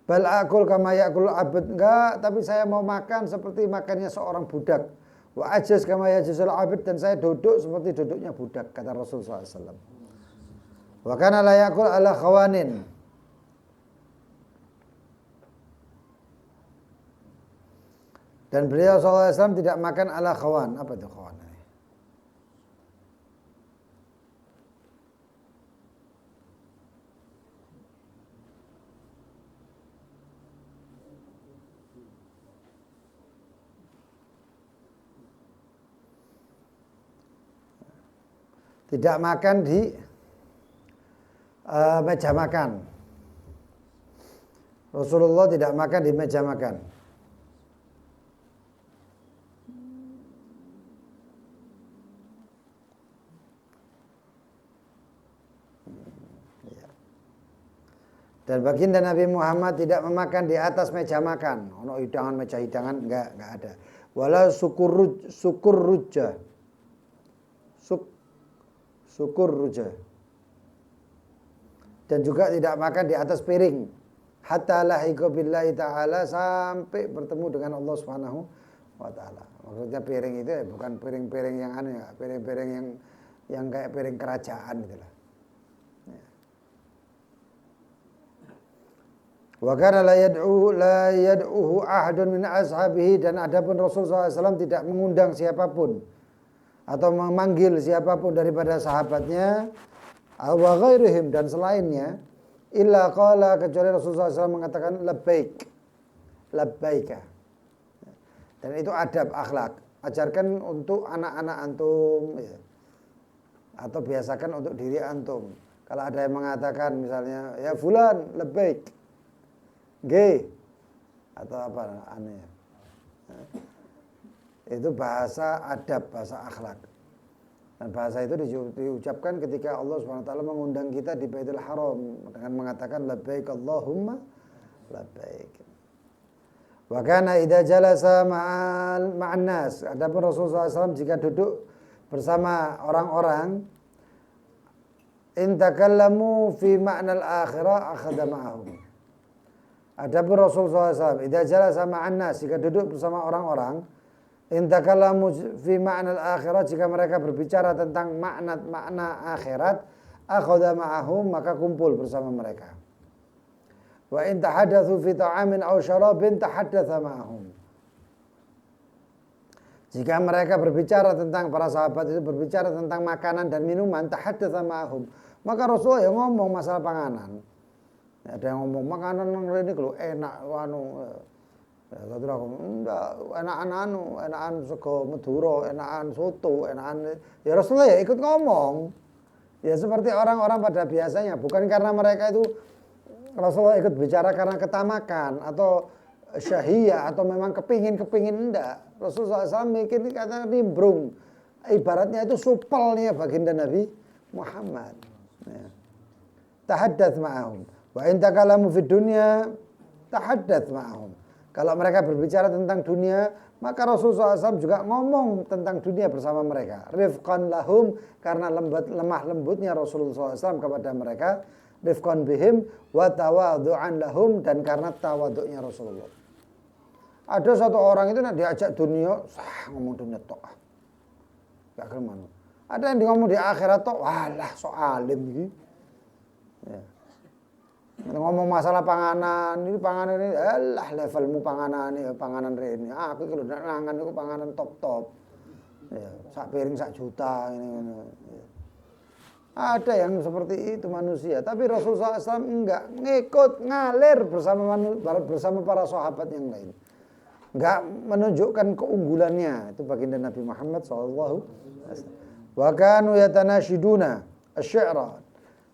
Bal akul kama yakul abad, enggak, tapi saya mau makan seperti makannya seorang budak. Wa ajaz kama yajazul abid, dan saya duduk seperti duduknya budak, kata Rasulullah SAW. Wa kana la yakul ala khawanin. Dan beliau SAW tidak makan ala khawan. Apa itu khawan? Tidak makan di meja makan. Rasulullah tidak makan di meja makan. Dan baginda Nabi Muhammad tidak memakan di atas meja makan. Ono hidangan, meja hidangan enggak ada. Wala syukur ruja. Syukur ruja. Dan juga tidak makan di atas piring. Hatta lahiqa billahi ta'ala, sampai bertemu dengan Allah Subhanahu wa taala. Maksudnya piring itu ya bukan piring-piring yang aneh ya, piring-piring yang kayak piring kerajaan gitu lah. Wa kana la yad'uhu ahadun min ashabihi, dan adapun Rasulullah SAW tidak mengundang siapapun atau memanggil siapapun daripada sahabatnya wa ghairihim, dan selainnya, illa qala, kecuali Rasulullah SAW mengatakan labbaika. Dan itu adab akhlak. Ajarkan untuk anak-anak antum ya. Atau biasakan untuk diri antum. Kalau ada yang mengatakan misalnya ya fulan labbaik, G atau apa aneh. Itu bahasa adab, bahasa akhlak. Dan bahasa itu diucapkan ketika Allah SWT mengundang kita di Baitul Haram dengan mengatakan labbaik Allahumma labbaik. Wa kana idza jalasa ma'an nas, adapun Rasulullah SAW jika duduk bersama orang-orang, in takallamu fi ma'nal akhirah akhadha ma'ahum. Adapun Rasulullah SAW idza jalasa ma'an nas, jika duduk bersama orang-orang, in takallamu fi ma'nal akhirah, jika mereka berbicara tentang makna akhirat, akhadha ma'ahum, maka kumpul bersama mereka. Wa in tahaddatsu fi ta'amin aw syarabin tahaddatsa ma'ahum. Jika mereka berbicara tentang, para sahabat itu berbicara tentang makanan dan minuman, tahaddatsa ma'ahum, maka Rasulullah yang ngomong masalah panganan. Ada yang ngomong makanan ini kalau enak Ya, satu aku enggak, enakan sego Madura, enakan soto, enakan ya Rasulullah ya ikut ngomong. Ya seperti orang-orang pada biasanya, bukan karena mereka itu Rasulullah ikut bicara karena ketamakan atau syahia atau memang kepingin enggak. Rasulullah SAW mikir kata nimbrung. Ibaratnya itu supelnya baginda Nabi Muhammad. Ya. Tahaddath ma'ahum. Wa in takalamu fid dunya tahaddath ma'ahum. Kalau mereka berbicara tentang dunia, maka Rasulullah SAW juga ngomong tentang dunia bersama mereka. Rifqan lahum, karena lemah lembutnya Rasulullah SAW kepada mereka. Rifqan bihim wa tawadhu'an lahum, dan karena tawadhu'nya Rasulullah. Ada satu orang itu nak diajak dunia, ngomong dunia tok. Gak kemana. Ada yang ngomong di akhirat tok, walah sok alim gitu. Ya. Ngomong masalah panganan ini, alah levelmu panganan ini. Aku kalau nak nangan itu panganan top. Ya, sak piring sak juta ini. Ya. Ada yang seperti itu manusia, tapi Rasulullah SAW enggak, ngikut ngalir bersama para sahabat yang lain. Enggak menunjukkan keunggulannya, itu baginda Nabi Muhammad SAW. Wa kanu yatanashiduna asy-syi'ra.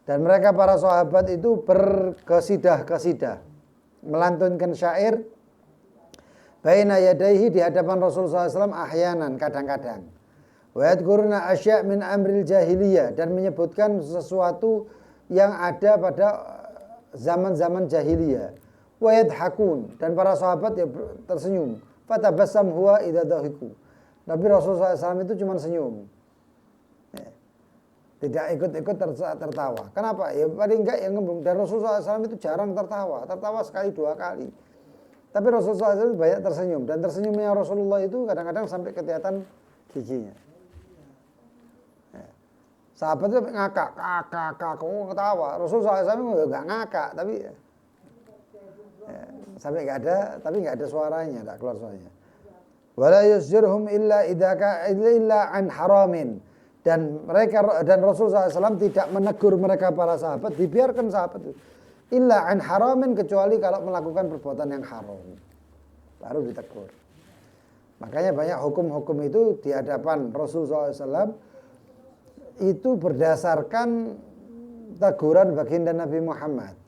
Dan mereka para sahabat itu berkesidah-kesidah, melantunkan syair baina yadaihi, di hadapan Rasulullah SAW ahyanan, kadang-kadang. Wa yadhkuruna asya' min amril jahiliyah, dan menyebutkan sesuatu yang ada pada zaman-zaman jahiliyah. Wa yadhakun, dan para sahabat ya tersenyum. Fatabassam huwa idza dhahiku. Nabi Rasulullah SAW itu cuma senyum. Tidak ikut-ikut tertawa. Kenapa? Ya paling enggak yang ngembung. Dan Rasulullah SAW itu jarang tertawa sekali dua kali. Tapi Rasulullah SAW banyak tersenyum. Dan tersenyumnya Rasulullah itu kadang-kadang sampai kelihatan giginya. Ya. Sahabat itu ngakak, ketawa. Rasulullah SAW enggak ngakak, tapi ya, sampai enggak ada suaranya, enggak keluar suaranya. Wala yusjirhum illa an haramin. Dan Rasulullah SAW tidak menegur mereka para sahabat, dibiarkan sahabat itu. Illa an haramin, kecuali kalau melakukan perbuatan yang haram, baru ditegur. Makanya banyak hukum-hukum itu di hadapan Rasulullah SAW itu berdasarkan teguran baginda Nabi Muhammad.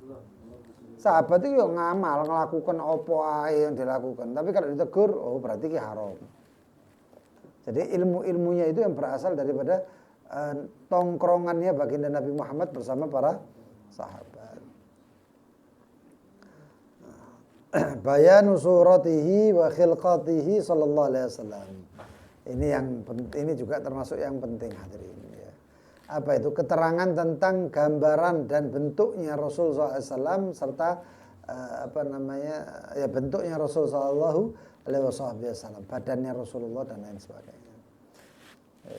Sahabat itu ngamal, melakukan opo yang dilakukan. Tapi kalau ditegur, oh berarti ini haram. Jadi ilmu-ilmunya itu yang berasal daripada tongkrongannya baginda Nabi Muhammad bersama para sahabat. Bayanu suratihi wa khilqatihi sallallahu alaihi wasallam. Ini juga termasuk yang penting hadirin ya. Apa itu? Keterangan tentang gambaran dan bentuknya Rasulullah SAW serta bentuknya Rasulullah SAW, badannya Rasulullah dan lain sebagainya.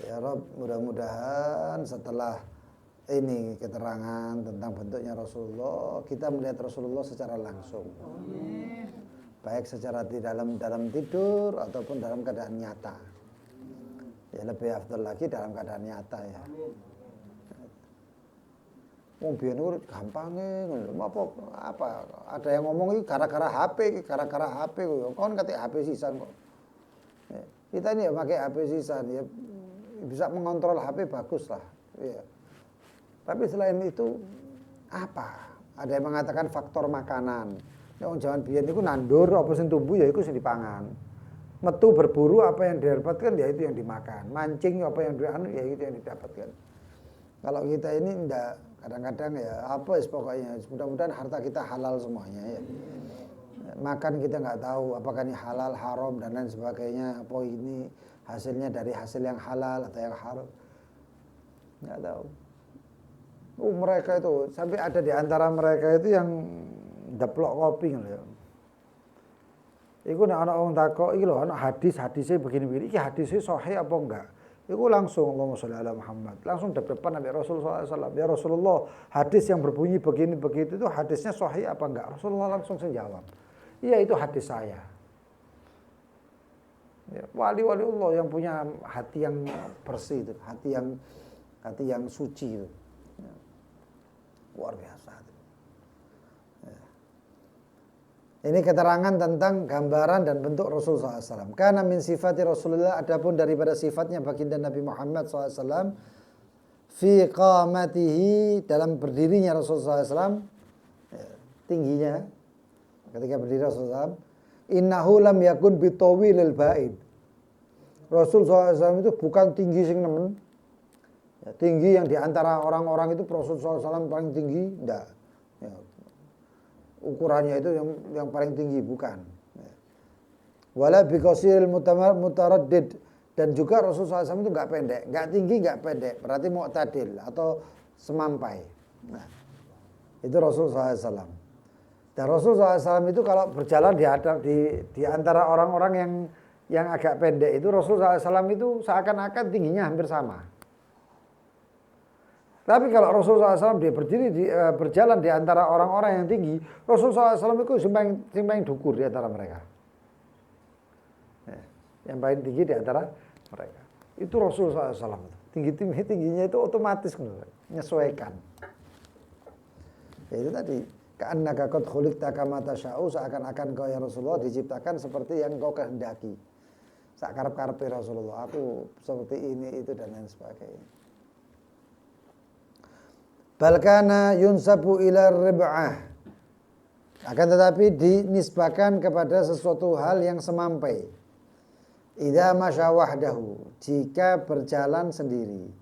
Ya Rabb, mudah-mudahan setelah ini keterangan tentang bentuknya Rasulullah, kita melihat Rasulullah secara langsung. Baik secara di dalam tidur ataupun dalam keadaan nyata. Ya lebih afdal lagi dalam keadaan nyata ya. Wong biyen niku gampange ngono. Apa ada yang ngomong iki gara-gara HP kok. Kon ketik HP sisan kok. Ya, kita ini ya pakai HP sisan ya bisa mengontrol HP bagus lah. Ya. Tapi selain itu apa? Ada yang mengatakan faktor makanan. Nek wong jaman biyen niku nandur apa sing tumbuh ya iku sing dipangan. Metu berburu apa yang didapatkan ya itu yang dimakan. Mancing apa yang ya itu yang didapatkan. Kalau kita ini enggak, kadang-kadang ya apa pokoknya mudah-mudahan harta kita halal semuanya ya. Makan kita nggak tahu apakah ini halal, haram dan lain sebagainya. Apa ini hasilnya dari hasil yang halal atau yang haram? Nggak tahu. Mereka itu sampai ada di antara mereka itu yang deplok kopi gitu ya. Iku nek ana wong takok iki lho ana hadisnya begini-begini. Iki hadisnya sahih apa enggak? Iku langsung Allahumma sholli ala Muhammad. Langsung depan Nabi Rasulullah SAW. Ya Rasulullah, hadis yang berbunyi begini begitu itu hadisnya sahih apa enggak? Rasulullah langsung jawab. Iya itu hadis saya. Ya, wali-wali Allah yang punya hati yang bersih itu, hati yang suci itu. Ya. Luar biasa. Ya. Ini keterangan tentang gambaran dan bentuk Rasul SAW. Karena min sifati Rasulullah, adapun daripada sifatnya baginda Nabi Muhammad SAW, fi qamatihi, dalam berdirinya Rasulullah SAW, tingginya ketika berdiri Rasulullah SAW, innahu lam yakun bitawilil ba'id. Rasul SAW itu bukan tinggi sing nemen, ya, tinggi yang diantara orang-orang itu Rasul SAW paling tinggi, enggak. Ya, ukurannya itu yang paling tinggi, bukan. Wala biqasiril mutaraddid, dan juga Rasulullah SAW itu enggak pendek, enggak tinggi, enggak pendek, berarti mu'tadil atau semampai. Nah, itu Rasulullah SAW. Dan Rasulullah SAW itu kalau berjalan di antara orang-orang yang agak pendek itu, Rasulullah SAW itu seakan-akan tingginya hampir sama. Tapi kalau Rasulullah SAW dia berjalan di antara orang-orang yang tinggi, Rasulullah SAW itu simpang dukur di antara mereka. Yang paling tinggi di antara mereka. Itu Rasulullah SAW. Tingginya itu otomatis menyesuaikan. Ya itu tadi. Ka'annaka qad khuliqta kama tasya'u, seakan-akan kau ya Rasulullah diciptakan seperti yang kau kehendaki. Sakarep-karepe Rasulullah, aku seperti ini, itu dan lain sebagainya. Balkana yunsabu ila rib'ah, akan tetapi dinisbahkan kepada sesuatu hal yang semampai. Idza masya wahdahu, jika berjalan sendiri.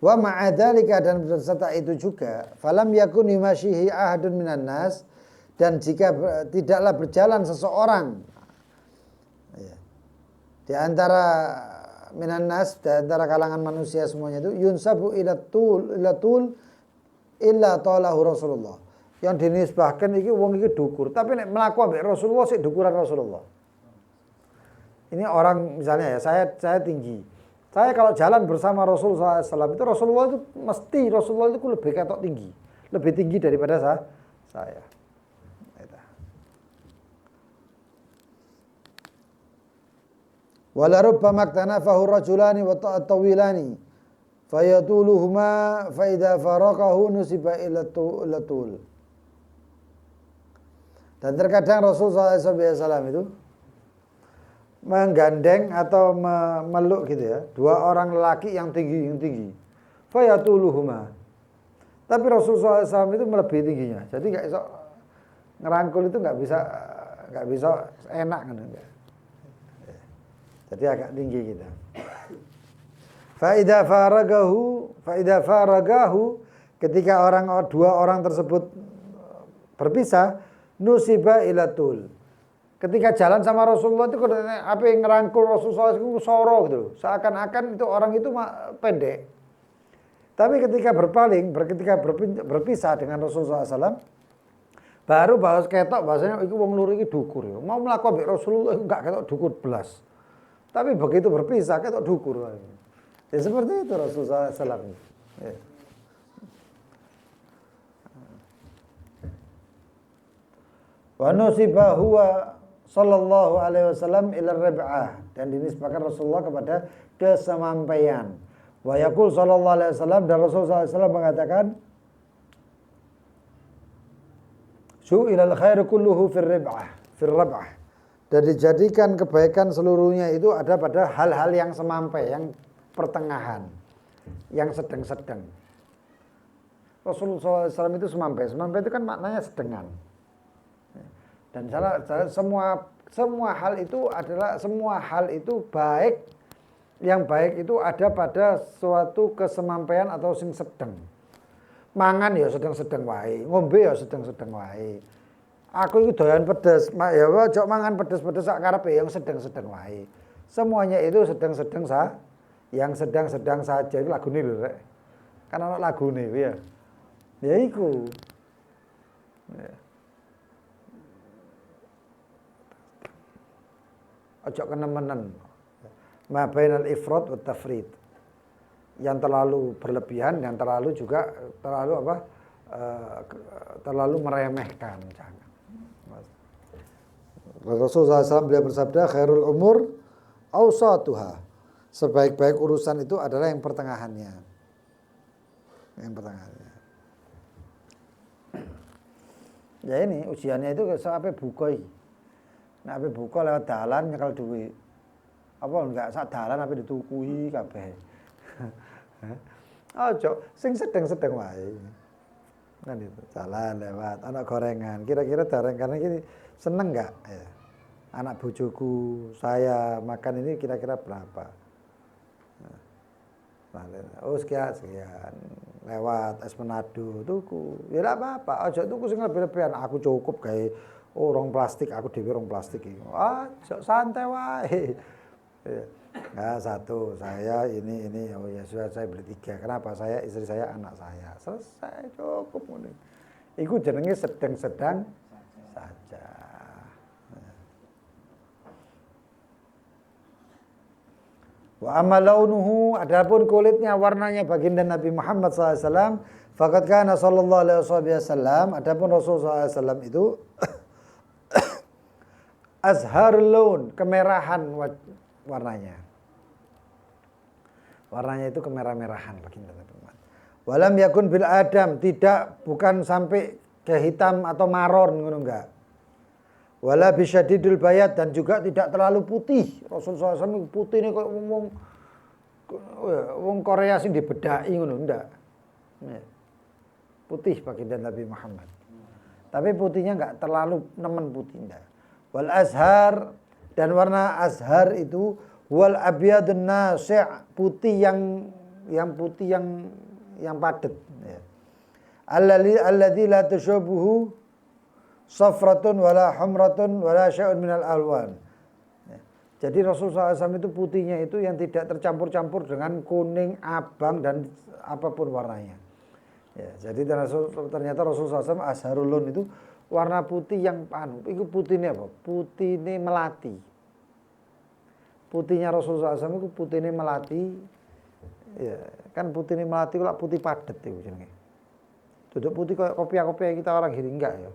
Wa ma'a dzalika, dan berserta itu juga, falam yakun yumashihi ahadun minan nas, dan jika tidaklah berjalan seseorang di antara minan nas, di antara kalangan manusia semuanya itu, yunsabu ila tul illa talahu Rasulullah. Yang dinisbahkan iki wong iki dukur, tapi nek mlaku ambek Rasulullah sik dukuran Rasulullah. Ini orang misalnya ya, saya tinggi. Saya kalau jalan bersama Rasulullah SAW itu Rasulullah itu lebih ketok tinggi, lebih tinggi daripada saya. Wala rubbama iktanafahu rajulani wa tawilani fayatuluhuma fa idza faraqahu nusiba ila tul. Dan terkadang Rasulullah SAW itu menggandeng atau memeluk gitu ya, dua orang lelaki yang tinggi. Fayatuluhuma. Tapi Rasulullah SAW itu melebihi tingginya. Jadi enggak iso ngerangkul itu enggak bisa enak kan enggak. Jadi agak tinggi kita. Fa idza faragahu, ketika dua orang tersebut berpisah, nusiba ila tul. Ketika jalan sama Rasulullah itu apa yang ngerangkul Rasulullah itu soro gitu. Seakan-akan itu orang itu pendek. Tapi ketika berpisah dengan Rasulullah SAW, baru bahas ketok bahasanya itu wong loro iki dukur ya. Mau mlaku ambek Rasulullah enggak ketok dukur belas. Tapi begitu berpisah ketok dukur. Ya seperti itu Rasulullah SAW. Ya. Wa nusiba huwa sallallahu alaihi wasallam ila rib'ah, dan dinisbahkan Rasulullah kepada kesemampian. Wa yaqul sallallahu alaihi wasallam, dan Rasulullah SAW mengatakan, su'ilal khairu kulluhu fir rib'ah, dan dijadikan kebaikan seluruhnya itu ada pada hal-hal yang semampai, yang pertengahan, yang sedang-sedang. Rasulullah SAW itu semampai itu kan maknanya sedengan. Dan semua hal itu baik. Yang baik itu ada pada suatu kesemampian atau sing sedang. Mangan ya sedang-sedang wae, ngombe ya sedang-sedang wae. Aku itu doyan pedes, ya ojo mangan pedes-pedes sak karepe, yang sedang-sedang wae. Semuanya itu sedang-sedang yang sedang-sedang saja. Itu lagune lho, Rek. Kan ana lagune ya. Ya iku. Ya. Ojo kenemenan. Ma bainal ifrat wa tafrid. Yang terlalu berlebihan, yang terlalu terlalu meremehkan, jangan. Rasulullah SAW beliau bersabda, khairul umur awsatuha. Sebaik-baik urusan itu adalah yang pertengahannya. Yang pertengahannya. Ya ini ujiannya itu sampai buka iki. Nek ape buka lewat dalan nyekel duit. Apa enggak sak dalan ape ditukui kabeh. Ojo sing sedeng-sedeng wae. Kan itu jalan lewat anak gorengan. Kira-kira gorengan ini seneng enggak? Ya. Anak bojoku saya makan ini kira-kira berapa? Nah, sekian lewat es menado tuku. Ya enggak apa-apa. Ojo tuku sing lebih-lebihan. Aku cukup kayak rong plastik, aku dhewe rong plastik iki. Santai wae. Nah, satu, saya ini oh ya sudah saya beli 3. Kenapa? Saya, istri saya, anak saya. Selesai, cukup ngono. Iku jenenge sedang-sedang saja. Wa amalaunuhu, adapun kulitnya, warnanya baginda Nabi Muhammad SAW, faqad kana sallallahu alaihi wasallam, adapun Rasulullah SAW itu azharul laun, kemerahan warnanya. Warnanya itu kemerah-merahan baginda Nabi Muhammad. Walam yakun bil adam, bukan sampai ke hitam atau maron ngono enggak. Wala bisyadidul bayat, dan juga tidak terlalu putih. Rasulullah SAW putih ini kok wong Korea sing dibedaki ngono enggak. Putih baginda Nabi Muhammad. Tapi putihnya enggak terlalu nemen putih enggak. Wal azhar, dan warna azhar itu wal abyadun nasi', putih yang putih yang padat ya. Alladzi la tashabuhu safratun wala humratun wala syai'un minal alwan. Ya. Jadi Rasulullah SAW itu putihnya itu yang tidak tercampur-campur dengan kuning, abang dan apapun warnanya. Ya, jadi ternyata Rasulullah SAW azharul laun itu warna putih yang itu putih ini apa? Putih ini melati. Putihnya Rasulullah SAW itu putih ini melati. Ya, kan putih ini melati itu putih padat itu jenenge. Duduk putih kayak kopiah-kopiah kita orang gini enggak ya.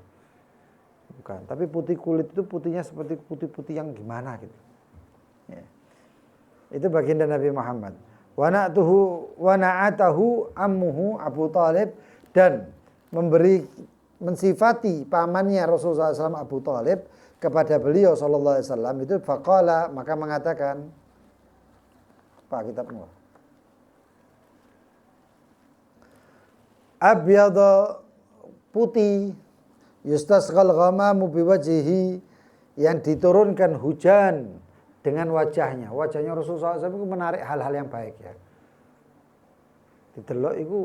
Bukan, tapi putih kulit itu putihnya seperti putih-putih yang gimana gitu. Ya. Itu baginda Nabi Muhammad. Wa na'atahu ammuhu Abu Thalib, dan mensifati pamannya Rasulullah SAW Abu Thalib kepada beliau sallallahu alaihi wasallam itu faqala, maka mengatakan apa kitabmu? Abyadha, putih, yustasghal ghamamu biwajhihi, yang diturunkan hujan dengan wajahnya. Wajahnya Rasulullah SAW itu menarik hal-hal yang baik ya. Didelok itu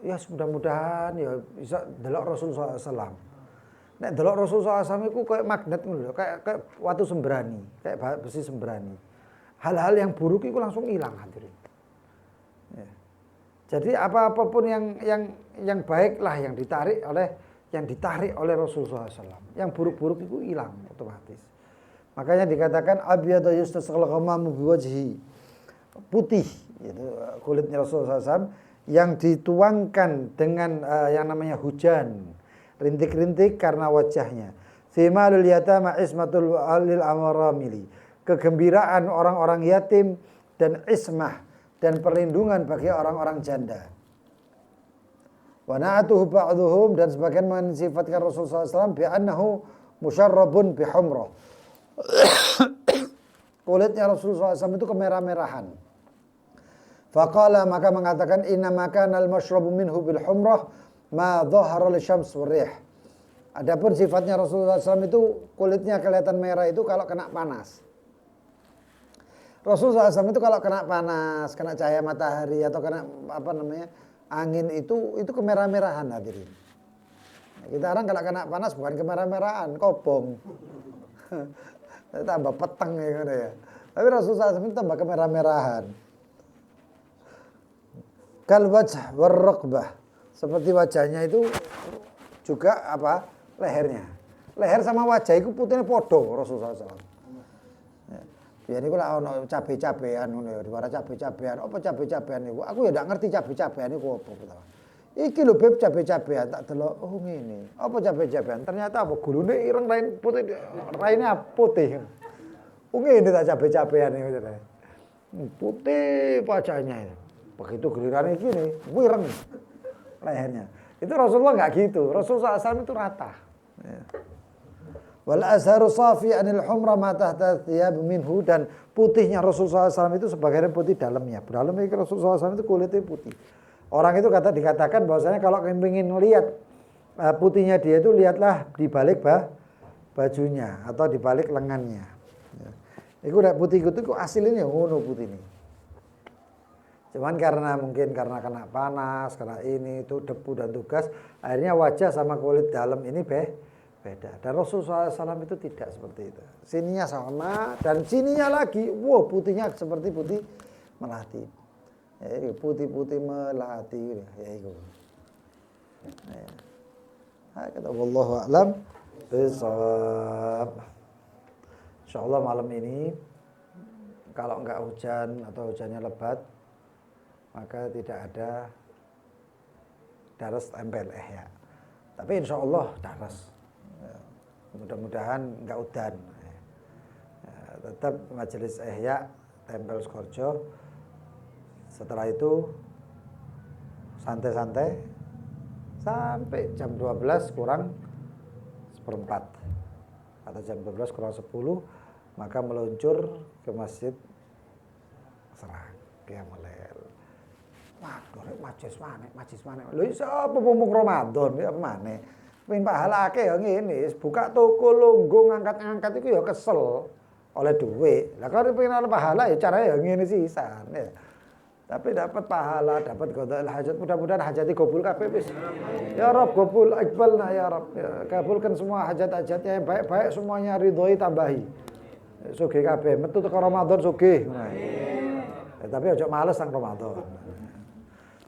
ya mudah-mudahan ya bisa delok Rasulullah SAW. Nek delok Rasulullah SAW itu kayak magnet ngono lho, kayak watu sembrani, kayak besi sembrani. Hal-hal yang buruk itu langsung hilang hadirin. Ya. Jadi apapun yang baik lah yang ditarik oleh Rasulullah SAW. Yang buruk-buruk itu hilang otomatis. Makanya dikatakan abyadu yustasghal ghamamu biwajhi, putih itu kulitnya Rasulullah SAW yang dituangkan dengan yang namanya hujan, rintik-rintik karena wajahnya. Thimalul yatama ismatul lil amaramili, kegembiraan orang-orang yatim dan ismah dan perlindungan bagi orang-orang janda. Wa na'atuhu ba'dhuhum, dan sebagian mensifatkan Rasulullah SAW bi annahu musyarrabun bi humrah. Kulitnya Rasulullah SAW itu kemerah-merahan. Faqala, maka mengatakan inna makana al-mashrabu minhu bil humrah ma dhahara lisyams warih. Adapun sifatnya Rasulullah SAW itu kulitnya kelihatan merah itu kalau kena panas. Rasulullah SAW itu kalau kena panas, kena cahaya matahari atau kena angin itu kemerah-merahan hadirin. Kita orang kalau kena panas bukan kemerah-merahan, kobong. Tambah peteng ya. Tapi Rasulullah SAW itu tambah kemerah-merahan. Kal wajh warraqbah, seperti wajahnya itu juga lehernya. Leher sama wajah itu putihnya podo Rasulullah SAW. Ya niku lak ana cabe-cabean ngono ya, diwara cabe-cabean. Apa cabe-cabean niku? Aku ya ndak ngerti cabe-cabean niku apa to. Iki lho Beb, cabe-cabean, tak delok oh ngene. Apa cabe-cabean? Ternyata apa gulune ireng rain putih, raine putih. Oh ngene tak cabe-cabean niku. Putih wajahnya itu. Begitu giliran iki nih, ireng lehernya. Itu Rasulullah nggak gitu. Rasulullah SAW itu rata. Ya. Wal azharu safi anil humra ma tahta thiyab minhu, dan putihnya Rasulullah SAW itu sebagian putih dalamnya. Dalamnya Rasulullah SAW itu kulitnya putih. Orang itu dikatakan bahwasanya kalau ingin melihat putihnya dia itu lihatlah di balik bajunya atau di balik lengannya. Ya. Itu udah putih itu aslinya ngono putih ini. Cuman mungkin karena kena panas, karena ini itu debu dan tugas, akhirnya wajah sama kulit dalam ini beda. Dan Rasulullah SAW itu tidak seperti itu. Sininya sama dan sininya lagi, wow putihnya seperti putih melati. Ya, putih-putih melati ya itu. Ya. Kata wallahu a'lam bishawab. Insyaallah malam ini kalau enggak hujan atau hujannya lebat, maka tidak ada daras tempel ya. Tapi insya Allah daras. Mudah-mudahan enggak udan. Ya, tetap majelis ihya tempel Sukoharjo. Setelah itu santai-santai sampai jam 12 kurang seperempat atau jam 12 kurang 10, maka meluncur ke masjid Serang Qiyamul Lail. Waduh, majlis mana? Lho iso apa mumpung Ramadan ya mana? Pengen pahala akeh ya ngene, buka toko longgo ngangkat-ngangkat iku ya kesel oleh duit. Lah kalau pengen ada pahala ya caranya ya ngene sisan ya. Tapi dapat pahala, dapat qadaul hajat, mudah-mudahan hajati kabul kabeh wis. Ya Rabb kabul iqbalna ya Rabb. Ya, kabulkan semua hajat-hajatnya yang baik-baik semuanya, ridhoi tambahi. Sugih kabeh, metu teko Ramadan sugih. Ya, tapi ojo males nang Ramadan.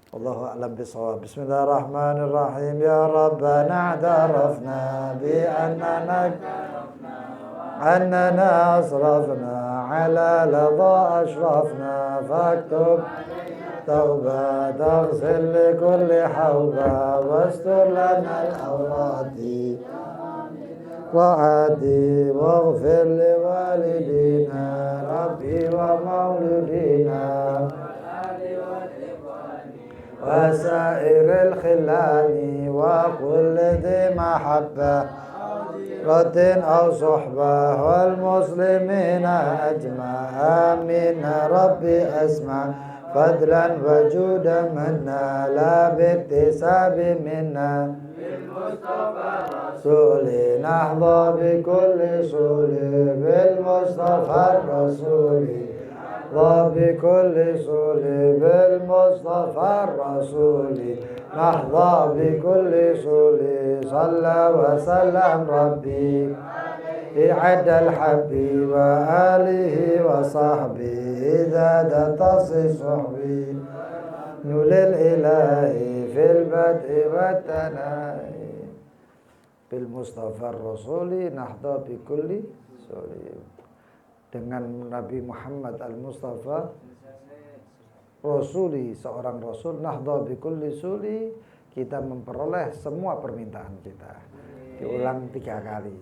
Allahu a'lam bishawab. Bismillahirrahmanirrahim. Ya Rabbana a'tarafna bi annana asrafna ala ladha ashrafna faktub توبة تغسل لكل حوبة واستر لنا العورات وعادي واغفر لوالدينا ربي ومولدينا وسائر الخلان وكل ذي محبة رد أو صحبة والمسلمين أجمع آمين ربي أسمع فضلا وجودا منا لا باكتساب منا بالمصطفى الرسول نحظى بكل سول بالمصطفى الرسول نحظى بكل سول بالمصطفى الرسول نحظى بكل سول صلى وسلم ربي عد الحبيب وآله وصحبه إذا تصل صحبي نول الإله في البدء والتناهي بالمصطفى الرسول نحظى بكل سولي. Dengan Nabi Muhammad al-Mustafa Rasuli, seorang Rasul, nahdha bikulli suli, kita memperoleh semua permintaan kita. Diulang 3 kali.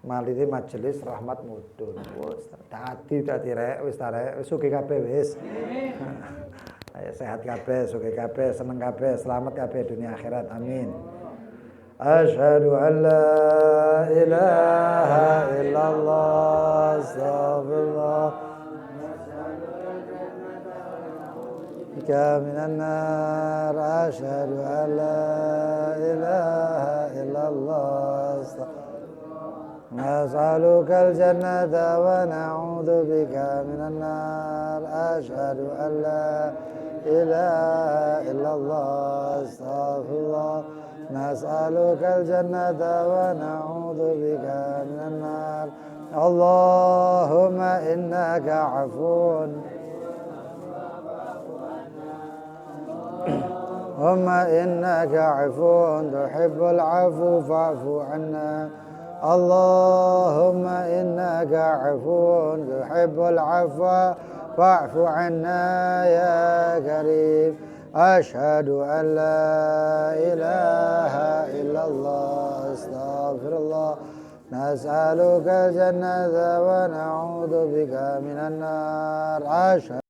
Malih majelis rahmat mudun. Dadi rek wis sugih kabeh wis. Ayo sehat kabeh, sugih kabeh, seneng kabeh, selamat kabeh dunia akhirat. Amin. Asyhadu an la ilaha illallah astagfirullah bika minan nar. Asyhadu an la ilaha illallah نسألك الجنة ونعوذ بك من النار. أشهد أن لا إله إلا الله استغفر الله. نسألك الجنة ونعوذ بك من النار. اللهم إنك عفو اللهم إنك عفو تحب العفو فاعف عنا. اللهم إنك عفو تحب العفو فاعف عنا يا كريم. أشهد أن لا إله إلا الله استغفر الله. نسألك الجنة ونعوذ بك من النار.